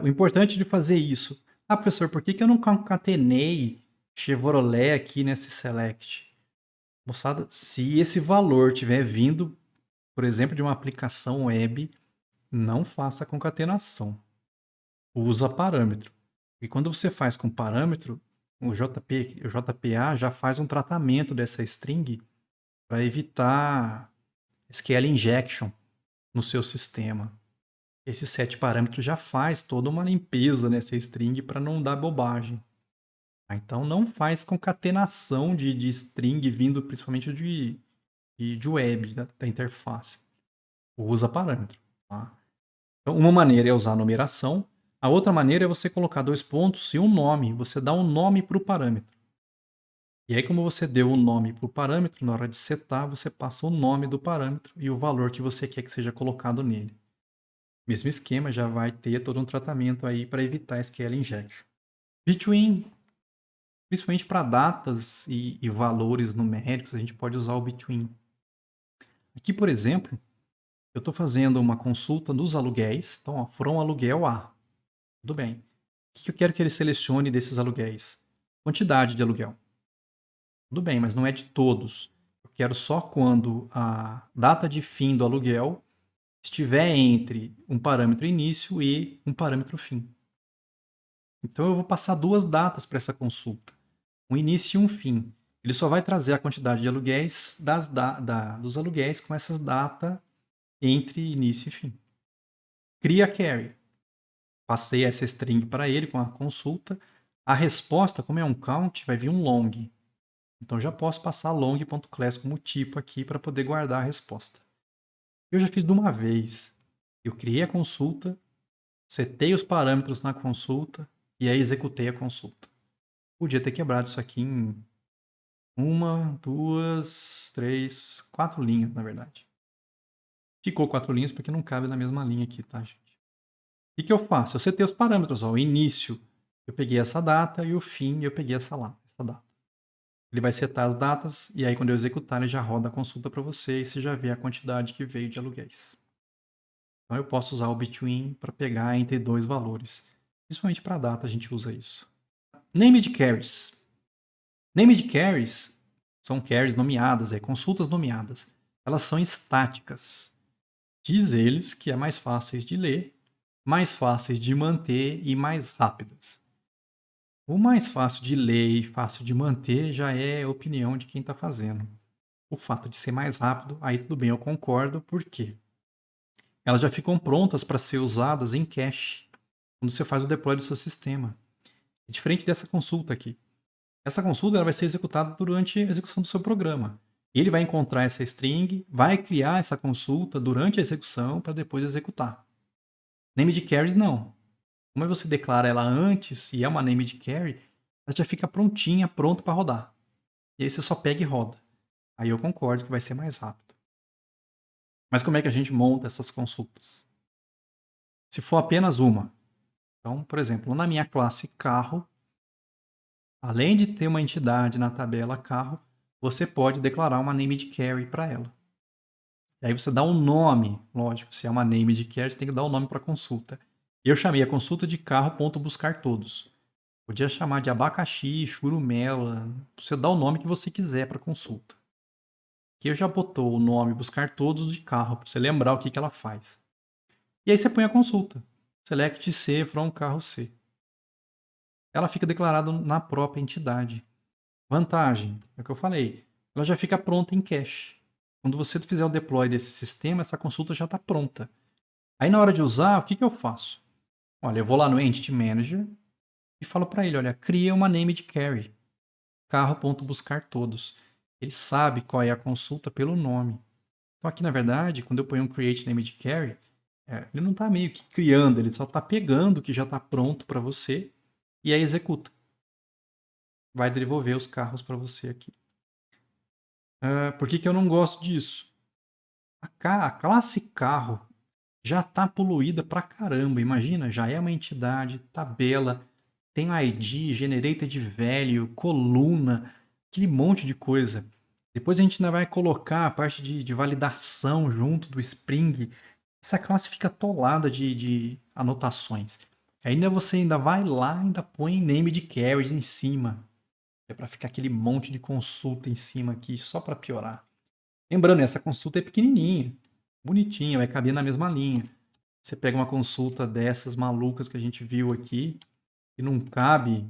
O importante de fazer isso. Ah, professor, por que eu não concatenei Chevrolet aqui nesse select? Moçada, se esse valor tiver vindo, por exemplo, de uma aplicação web, não faça concatenação. Usa parâmetro. E quando você faz com parâmetro, o JPA já faz um tratamento dessa string para evitar SQL injection no seu sistema. Esse set parâmetros já faz toda uma limpeza nessa string para não dar bobagem. Então não faz concatenação de string vindo principalmente de web, da interface. Usa parâmetro. Tá? Então, uma maneira é usar a numeração. A outra maneira é você colocar dois pontos e um nome. Você dá um nome para o parâmetro. E aí, como você deu o nome para o parâmetro, na hora de setar, você passa o nome do parâmetro e o valor que você quer que seja colocado nele. Mesmo esquema, já vai ter todo um tratamento aí para evitar SQL injection. Between, principalmente para datas e valores numéricos, a gente pode usar o between. Aqui, por exemplo, eu estou fazendo uma consulta dos aluguéis. Então, from aluguel A. Tudo bem. O que eu quero que ele selecione desses aluguéis? Quantidade de aluguel. Tudo bem, mas não é de todos. Eu quero só quando a data de fim do aluguel estiver entre um parâmetro início e um parâmetro fim. Então eu vou passar duas datas para essa consulta, um início e um fim. Ele só vai trazer a quantidade de aluguéis dos aluguéis com essas datas entre início e fim. Cria query. Passei essa string para ele com a consulta. A resposta, como é um count, vai vir um long. Então já posso passar long.class como tipo aqui para poder guardar a resposta. Eu já fiz de uma vez. Eu criei a consulta, setei os parâmetros na consulta e aí executei a consulta. Podia ter quebrado isso aqui em uma, duas, três, 4 linhas, na verdade. Ficou 4 linhas porque não cabe na mesma linha aqui, tá, gente? O que eu faço? Eu setei os parâmetros. Ó. O início, eu peguei essa data e o fim, eu peguei essa data. Ele vai setar as datas e aí quando eu executar, ele já roda a consulta para você e você já vê a quantidade que veio de aluguéis. Então eu posso usar o between para pegar entre dois valores. Principalmente para data a gente usa isso. Named carries. Named carries são carries nomeadas, consultas nomeadas. Elas são estáticas. Diz eles que é mais fáceis de ler, mais fáceis de manter e mais rápidas. O mais fácil de ler e fácil de manter já é a opinião de quem está fazendo. O fato de ser mais rápido, aí tudo bem, eu concordo. Por quê? Elas já ficam prontas para ser usadas em cache. quando você faz o deploy do seu sistema. É diferente dessa consulta aqui. Essa consulta ela vai ser executada durante a execução do seu programa. Ele vai encontrar essa string, vai criar essa consulta durante a execução para depois executar. Named carries não. Como você declara ela antes e é uma named carry, ela já fica prontinha, pronto para rodar. E aí você só pega e roda. Aí eu concordo que vai ser mais rápido. Mas como é que a gente monta essas consultas? Se for apenas uma. Então, por exemplo, na minha classe carro, além de ter uma entidade na tabela carro, você pode declarar uma named carry para ela. E aí você dá um nome, lógico, se é uma named carry, você tem que dar um nome para a consulta. Eu chamei a consulta de carro.buscar todos. Podia chamar de abacaxi, churumela, você dá o nome que você quiser para a consulta. Aqui eu já botou o nome buscar todos de carro, para você lembrar o que ela faz. E aí você põe a consulta. Select C from carro C. Ela fica declarada na própria entidade. Vantagem, é o que eu falei, ela já fica pronta em cache. Quando você fizer o deploy desse sistema, essa consulta já está pronta. Aí na hora de usar, o que eu faço? Olha, eu vou lá no Entity Manager e falo para ele, olha, cria uma named carry, carro.buscar todos. Ele sabe qual é a consulta pelo nome. Então aqui, na verdade, quando eu ponho um create named carry, ele não está meio que criando, ele só está pegando o que já está pronto para você e aí executa. Vai devolver os carros para você aqui. Por que eu não gosto disso? A classe carro já está poluída pra caramba. Imagina, já é uma entidade, tabela, tem ID, generator value, coluna, aquele monte de coisa. Depois a gente ainda vai colocar a parte de validação junto do Spring. Essa classe fica atolada de anotações. Ainda você ainda vai lá, ainda põe name de carries em cima. É para ficar aquele monte de consulta em cima aqui, só para piorar. Lembrando, essa consulta é pequenininha, bonitinha, vai caber na mesma linha. Você pega uma consulta dessas malucas que a gente viu aqui, e não cabe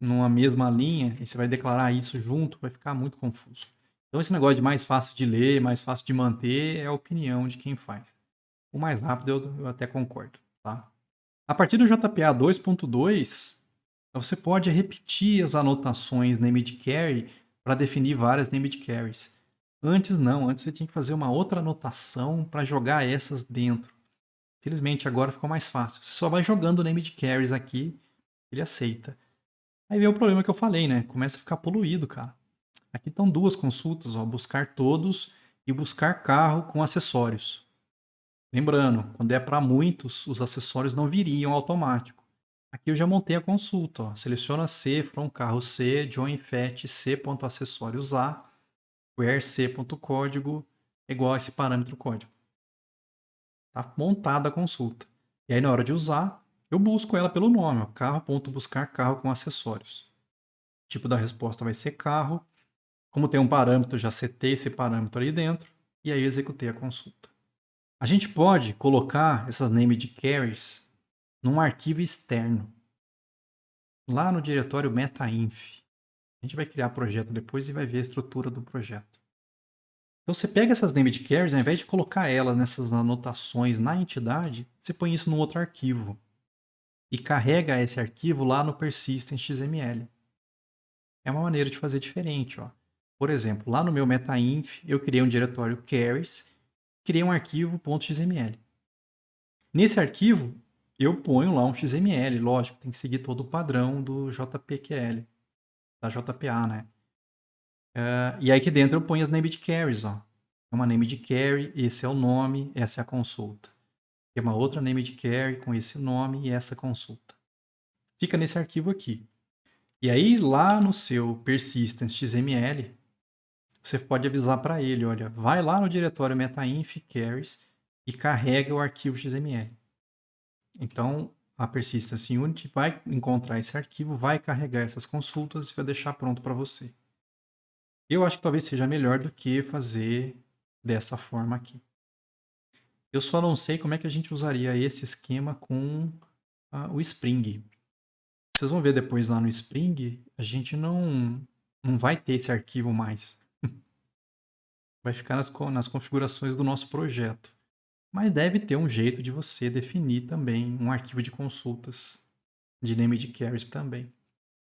numa mesma linha, e você vai declarar isso junto, vai ficar muito confuso. Então esse negócio de mais fácil de ler, mais fácil de manter, é a opinião de quem faz. O mais rápido eu até concordo, tá? A partir do JPA 2.2, você pode repetir as anotações named carry para definir várias named carries. Antes não, antes você tinha que fazer uma outra anotação para jogar essas dentro. Felizmente agora ficou mais fácil. Você só vai jogando named carries aqui, ele aceita. Aí vem o problema que eu falei, né? Começa a ficar poluído, cara. Aqui estão duas consultas, ó, buscar todos e buscar carro com acessórios. Lembrando, quando é para muitos, os acessórios não viriam automático. Aqui eu já montei a consulta, ó. Seleciona C, from carro C, join fetch C.acessórios A, where C.código igual a esse parâmetro código. Tá montada a consulta. E aí na hora de usar, eu busco ela pelo nome, carro.buscar carro com acessórios. O tipo da resposta vai ser carro. Como tem um parâmetro, já setei esse parâmetro ali dentro e aí eu executei a consulta. A gente pode colocar essas named carries num arquivo externo, lá no diretório metainf. A gente vai criar projeto depois e vai ver a estrutura do projeto. Então você pega essas named carries, ao invés de colocar elas nessas anotações na entidade, você põe isso num outro arquivo e carrega esse arquivo lá no persistent.xml. É uma maneira de fazer diferente, ó. Por exemplo, lá no meu metainf, eu criei um diretório carries, criei um arquivo .xml. Nesse arquivo, eu ponho lá um XML, lógico, tem que seguir todo o padrão do JPQL, da JPA, né? E aí aqui dentro eu ponho as named carries, ó. É uma named carry, esse é o nome, essa é a consulta. Tem uma outra named carry com esse nome e essa consulta. Fica nesse arquivo aqui. E aí lá no seu persistence.xml, você pode avisar para ele, olha, vai lá no diretório metainf carries e carrega o arquivo XML. Então, a Persistence Unit vai encontrar esse arquivo, vai carregar essas consultas e vai deixar pronto para você. Eu acho que talvez seja melhor do que fazer dessa forma aqui. Eu só não sei como é que a gente usaria esse esquema com o Spring. Vocês vão ver depois lá no Spring, a gente não vai ter esse arquivo mais. Vai ficar nas configurações do nosso projeto. mas deve ter um jeito de você definir também um arquivo de consultas de named carries também.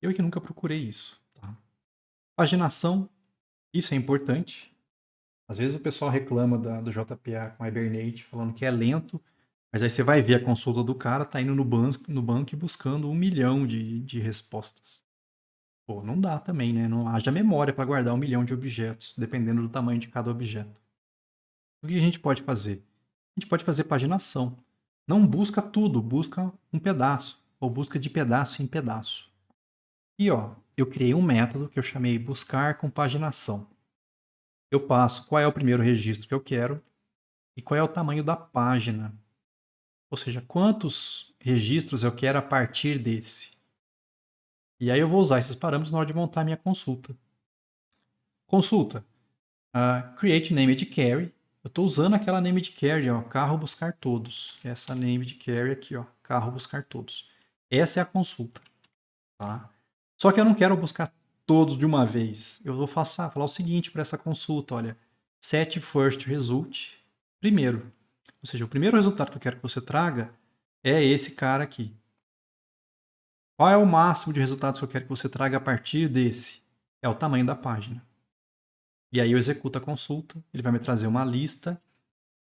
Eu que nunca procurei isso. Tá? Paginação, isso é importante. Às vezes o pessoal reclama do JPA com Hibernate, falando que é lento, mas aí você vai ver a consulta do cara, tá indo no banco e buscando 1 milhão de respostas. Pô, não dá também, né? Não haja memória para guardar 1 milhão de objetos, dependendo do tamanho de cada objeto. O que a gente pode fazer? A gente pode fazer paginação. Não busca tudo, busca um pedaço, ou busca de pedaço em pedaço. E ó, eu criei um método que eu chamei buscar com paginação. Eu passo qual é o primeiro registro que eu quero e qual é o tamanho da página. Ou seja, quantos registros eu quero a partir desse. E aí eu vou usar esses parâmetros na hora de montar a minha consulta. Consulta. Create named carry. Eu estou usando aquela named carry, ó, carro buscar todos. Essa named carry aqui, ó, carro buscar todos. Essa é a consulta. Tá? Só que eu não quero buscar todos de uma vez. Eu vou falar o seguinte para essa consulta, olha, set first result primeiro. Ou seja, o primeiro resultado que eu quero que você traga é esse cara aqui. Qual é o máximo de resultados que eu quero que você traga a partir desse? É o tamanho da página. E aí eu executo a consulta, ele vai me trazer uma lista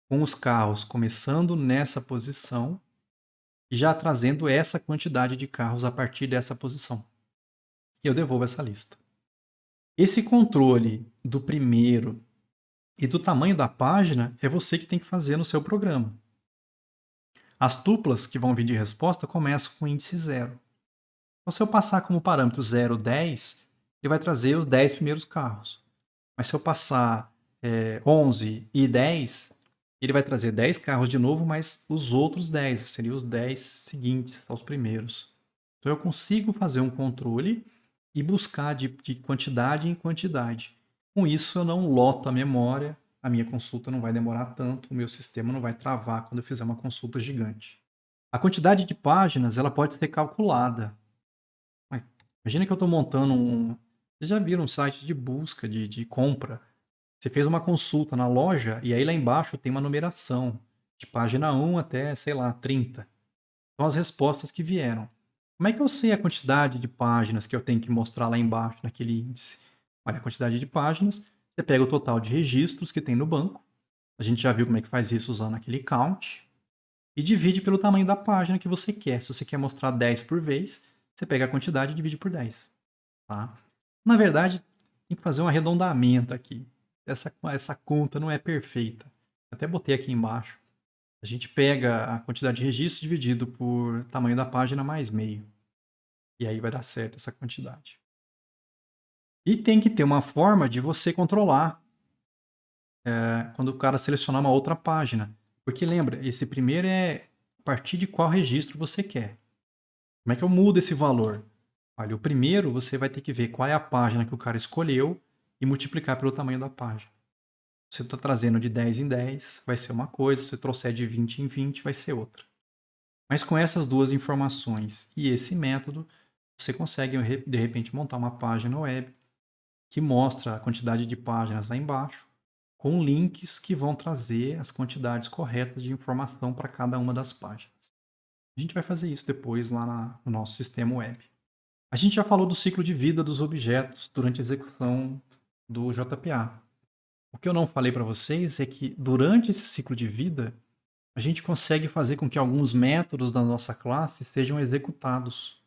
com os carros começando nessa posição e já trazendo essa quantidade de carros a partir dessa posição. E eu devolvo essa lista. Esse controle do primeiro e do tamanho da página é você que tem que fazer no seu programa. As tuplas que vão vir de resposta começam com índice 0. Então, se eu passar como parâmetro 0, 10, ele vai trazer os 10 primeiros carros. Mas se eu passar 11 e 10, ele vai trazer 10 carros de novo, mas os outros 10, seriam os 10 seguintes aos primeiros. Então eu consigo fazer um controle e buscar de quantidade em quantidade. Com isso eu não loto a memória, a minha consulta não vai demorar tanto, o meu sistema não vai travar quando eu fizer uma consulta gigante. A quantidade de páginas ela pode ser calculada. Imagina que eu estou montando um... Vocês já viram sites de busca, de compra? Você fez uma consulta na loja e aí lá embaixo tem uma numeração, de página 1 até, sei lá, 30. São as respostas que vieram. Como é que eu sei a quantidade de páginas que eu tenho que mostrar lá embaixo naquele índice? Olha, a quantidade de páginas, você pega o total de registros que tem no banco, a gente já viu como é que faz isso usando aquele count, e divide pelo tamanho da página que você quer. Se você quer mostrar 10 por vez, você pega a quantidade e divide por 10. Tá? Na verdade, tem que fazer um arredondamento aqui. Essa conta não é perfeita. Até botei aqui embaixo. A gente pega a quantidade de registros dividido por tamanho da página mais meio. E aí vai dar certo essa quantidade. E tem que ter uma forma de você controlar quando o cara selecionar uma outra página. Porque lembra, esse primeiro é a partir de qual registro você quer. Como é que eu mudo esse valor? Olha, o primeiro você vai ter que ver qual é a página que o cara escolheu e multiplicar pelo tamanho da página. Se você está trazendo de 10 em 10, vai ser uma coisa. Se você trouxer de 20 em 20, vai ser outra. Mas com essas duas informações e esse método, você consegue, de repente, montar uma página web que mostra a quantidade de páginas lá embaixo, com links que vão trazer as quantidades corretas de informação para cada uma das páginas. A gente vai fazer isso depois lá no nosso sistema web. A gente já falou do ciclo de vida dos objetos durante a execução do JPA. O que eu não falei para vocês é que durante esse ciclo de vida, a gente consegue fazer com que alguns métodos da nossa classe sejam executados.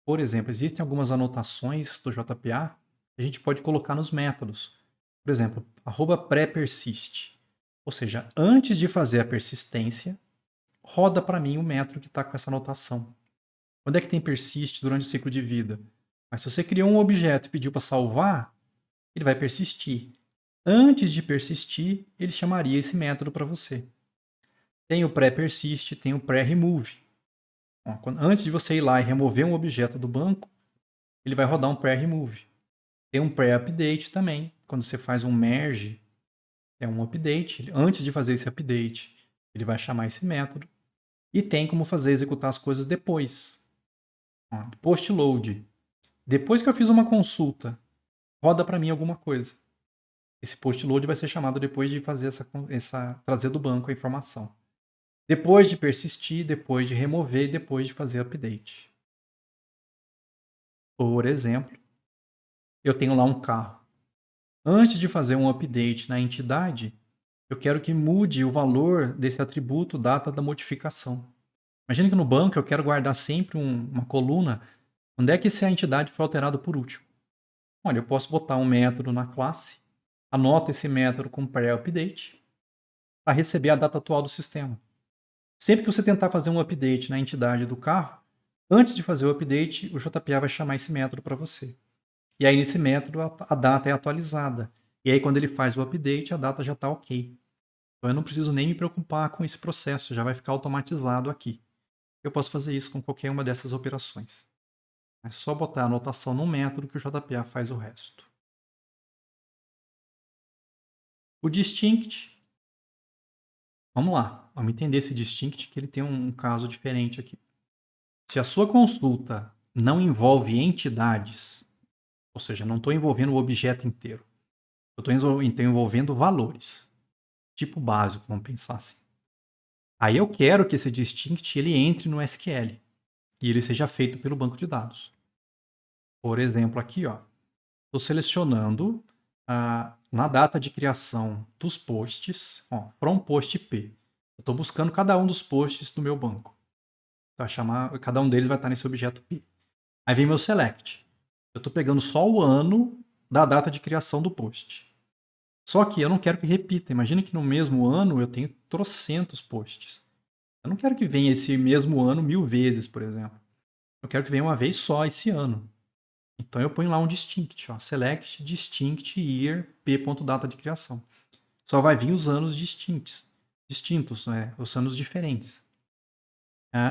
Por exemplo, existem algumas anotações do JPA que a gente pode colocar nos métodos. Por exemplo, @pré-persist. Ou seja, antes de fazer a persistência, roda para mim o método que está com essa anotação. Quando é que tem persist durante o ciclo de vida? Mas se você criou um objeto e pediu para salvar, ele vai persistir. Antes de persistir, ele chamaria esse método para você. Tem o pré-persist, tem o pré-remove. Antes de você ir lá e remover um objeto do banco, ele vai rodar um pré-remove. Tem um pré-update também. Quando você faz um merge, é um update. Antes de fazer esse update, ele vai chamar esse método. E tem como fazer executar as coisas depois. Post-load. Depois que eu fiz uma consulta, roda para mim alguma coisa. Esse post load vai ser chamado depois de fazer trazer do banco a informação. Depois de persistir, depois de remover e depois de fazer update. Por exemplo, eu tenho lá um carro. Antes de fazer um update na entidade, eu quero que mude o valor desse atributo data da modificação. Imagina que no banco eu quero guardar sempre uma coluna onde é que essa entidade foi alterada por último. Olha, eu posso botar um método na classe, anoto esse método com pré-update para receber a data atual do sistema. Sempre que você tentar fazer um update na entidade do carro, antes de fazer o update, o JPA vai chamar esse método para você. E aí, nesse método, a data é atualizada. E aí, quando ele faz o update, a data já está ok. Então, eu não preciso nem me preocupar com esse processo, já vai ficar automatizado aqui. Eu posso fazer isso com qualquer uma dessas operações. É só botar a anotação no método que o JPA faz o resto. O distinct. Vamos lá. Vamos entender esse distinct, que ele tem um caso diferente aqui. Se a sua consulta não envolve entidades, ou seja, não estou envolvendo o objeto inteiro, eu estou envolvendo valores, tipo básico, vamos pensar assim. Aí eu quero que esse distinct ele entre no SQL e ele seja feito pelo banco de dados. Por exemplo, aqui, estou selecionando na data de criação dos posts, from post P. Eu estou buscando cada um dos posts do meu banco. Cada um deles vai estar nesse objeto P. Aí vem meu select. Eu estou pegando só o ano da data de criação do post. Só que eu não quero que repita. Imagina que no mesmo ano eu tenho trocentos posts. Eu não quero que venha esse mesmo ano 1000 vezes, por exemplo. Eu quero que venha uma vez só esse ano. Então eu ponho lá um distinct, select distinct year p.data de criação. Só vai vir os anos distintos, né? Os anos diferentes.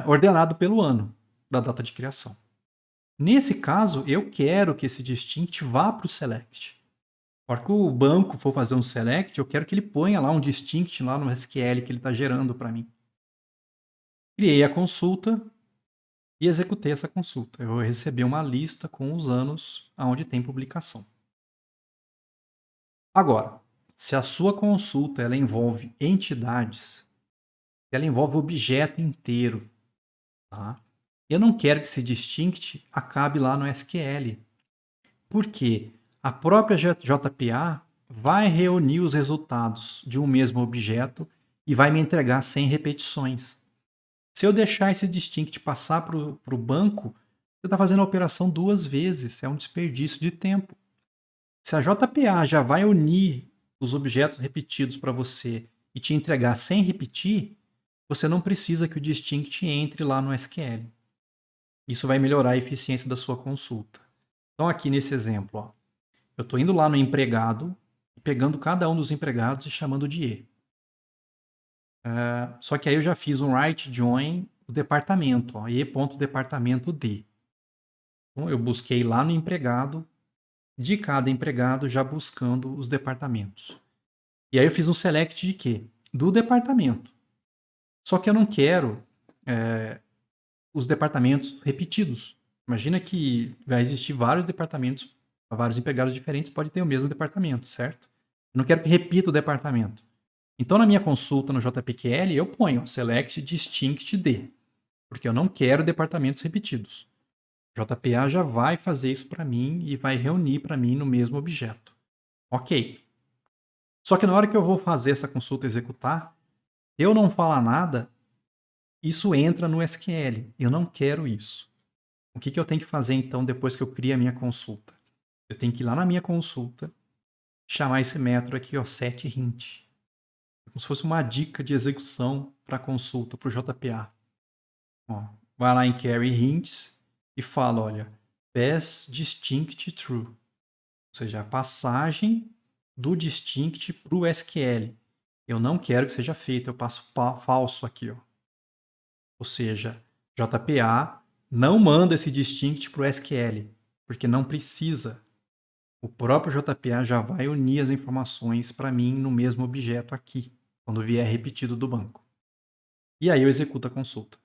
Ordenado pelo ano da data de criação. Nesse caso, eu quero que esse distinct vá para o select. Na hora que o banco for fazer um select, eu quero que ele ponha lá um distinct lá no SQL que ele está gerando para mim. Criei a consulta e executei essa consulta. Eu vou receber uma lista com os anos onde tem publicação. Agora, se a sua consulta ela envolve entidades, ela envolve o objeto inteiro, tá? Eu não quero que esse distinct acabe lá no SQL. Por quê? A própria JPA vai reunir os resultados de um mesmo objeto e vai me entregar sem repetições. Se eu deixar esse distinct passar para o banco, você está fazendo a operação duas vezes, é um desperdício de tempo. Se a JPA já vai unir os objetos repetidos para você e te entregar sem repetir, você não precisa que o distinct entre lá no SQL. Isso vai melhorar a eficiência da sua consulta. Então aqui nesse exemplo, eu estou indo lá no empregado, pegando cada um dos empregados e chamando de E. Só que aí eu já fiz um write join o departamento, E.departamento D. Então eu busquei lá no empregado, de cada empregado, já buscando os departamentos. E aí eu fiz um select de quê? Do departamento. Só que eu não quero os departamentos repetidos. Imagina que vai existir vários departamentos, vários empregados diferentes, pode ter o mesmo departamento, certo? Eu não quero que repita o departamento. Então, na minha consulta no JPQL, eu ponho select distinct D, porque eu não quero departamentos repetidos. O JPA já vai fazer isso para mim e vai reunir para mim no mesmo objeto. Ok. Só que na hora que eu vou fazer essa consulta executar, se eu não falar nada, isso entra no SQL. Eu não quero isso. O que eu tenho que fazer então depois que eu crio a minha consulta? Eu tenho que ir lá na minha consulta, chamar esse método aqui, setHint. Como se fosse uma dica de execução para a consulta, para o JPA. Vai lá em carry hints e fala, olha, pass distinct true. Ou seja, a passagem do distinct para o SQL. Eu não quero que seja feito, eu passo falso aqui. Ou seja, JPA não manda esse distinct para o SQL, porque não precisa. O próprio JPA já vai unir as informações para mim no mesmo objeto aqui, quando vier repetido do banco. E aí eu executo a consulta.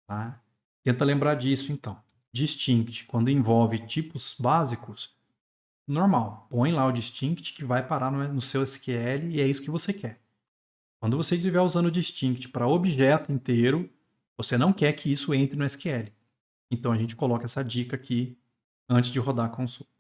Tá? Tenta lembrar disso, então. Distinct, quando envolve tipos básicos, normal. Põe lá o distinct que vai parar no seu SQL e é isso que você quer. Quando você estiver usando o distinct para objeto inteiro, você não quer que isso entre no SQL. Então a gente coloca essa dica aqui antes de rodar a consulta.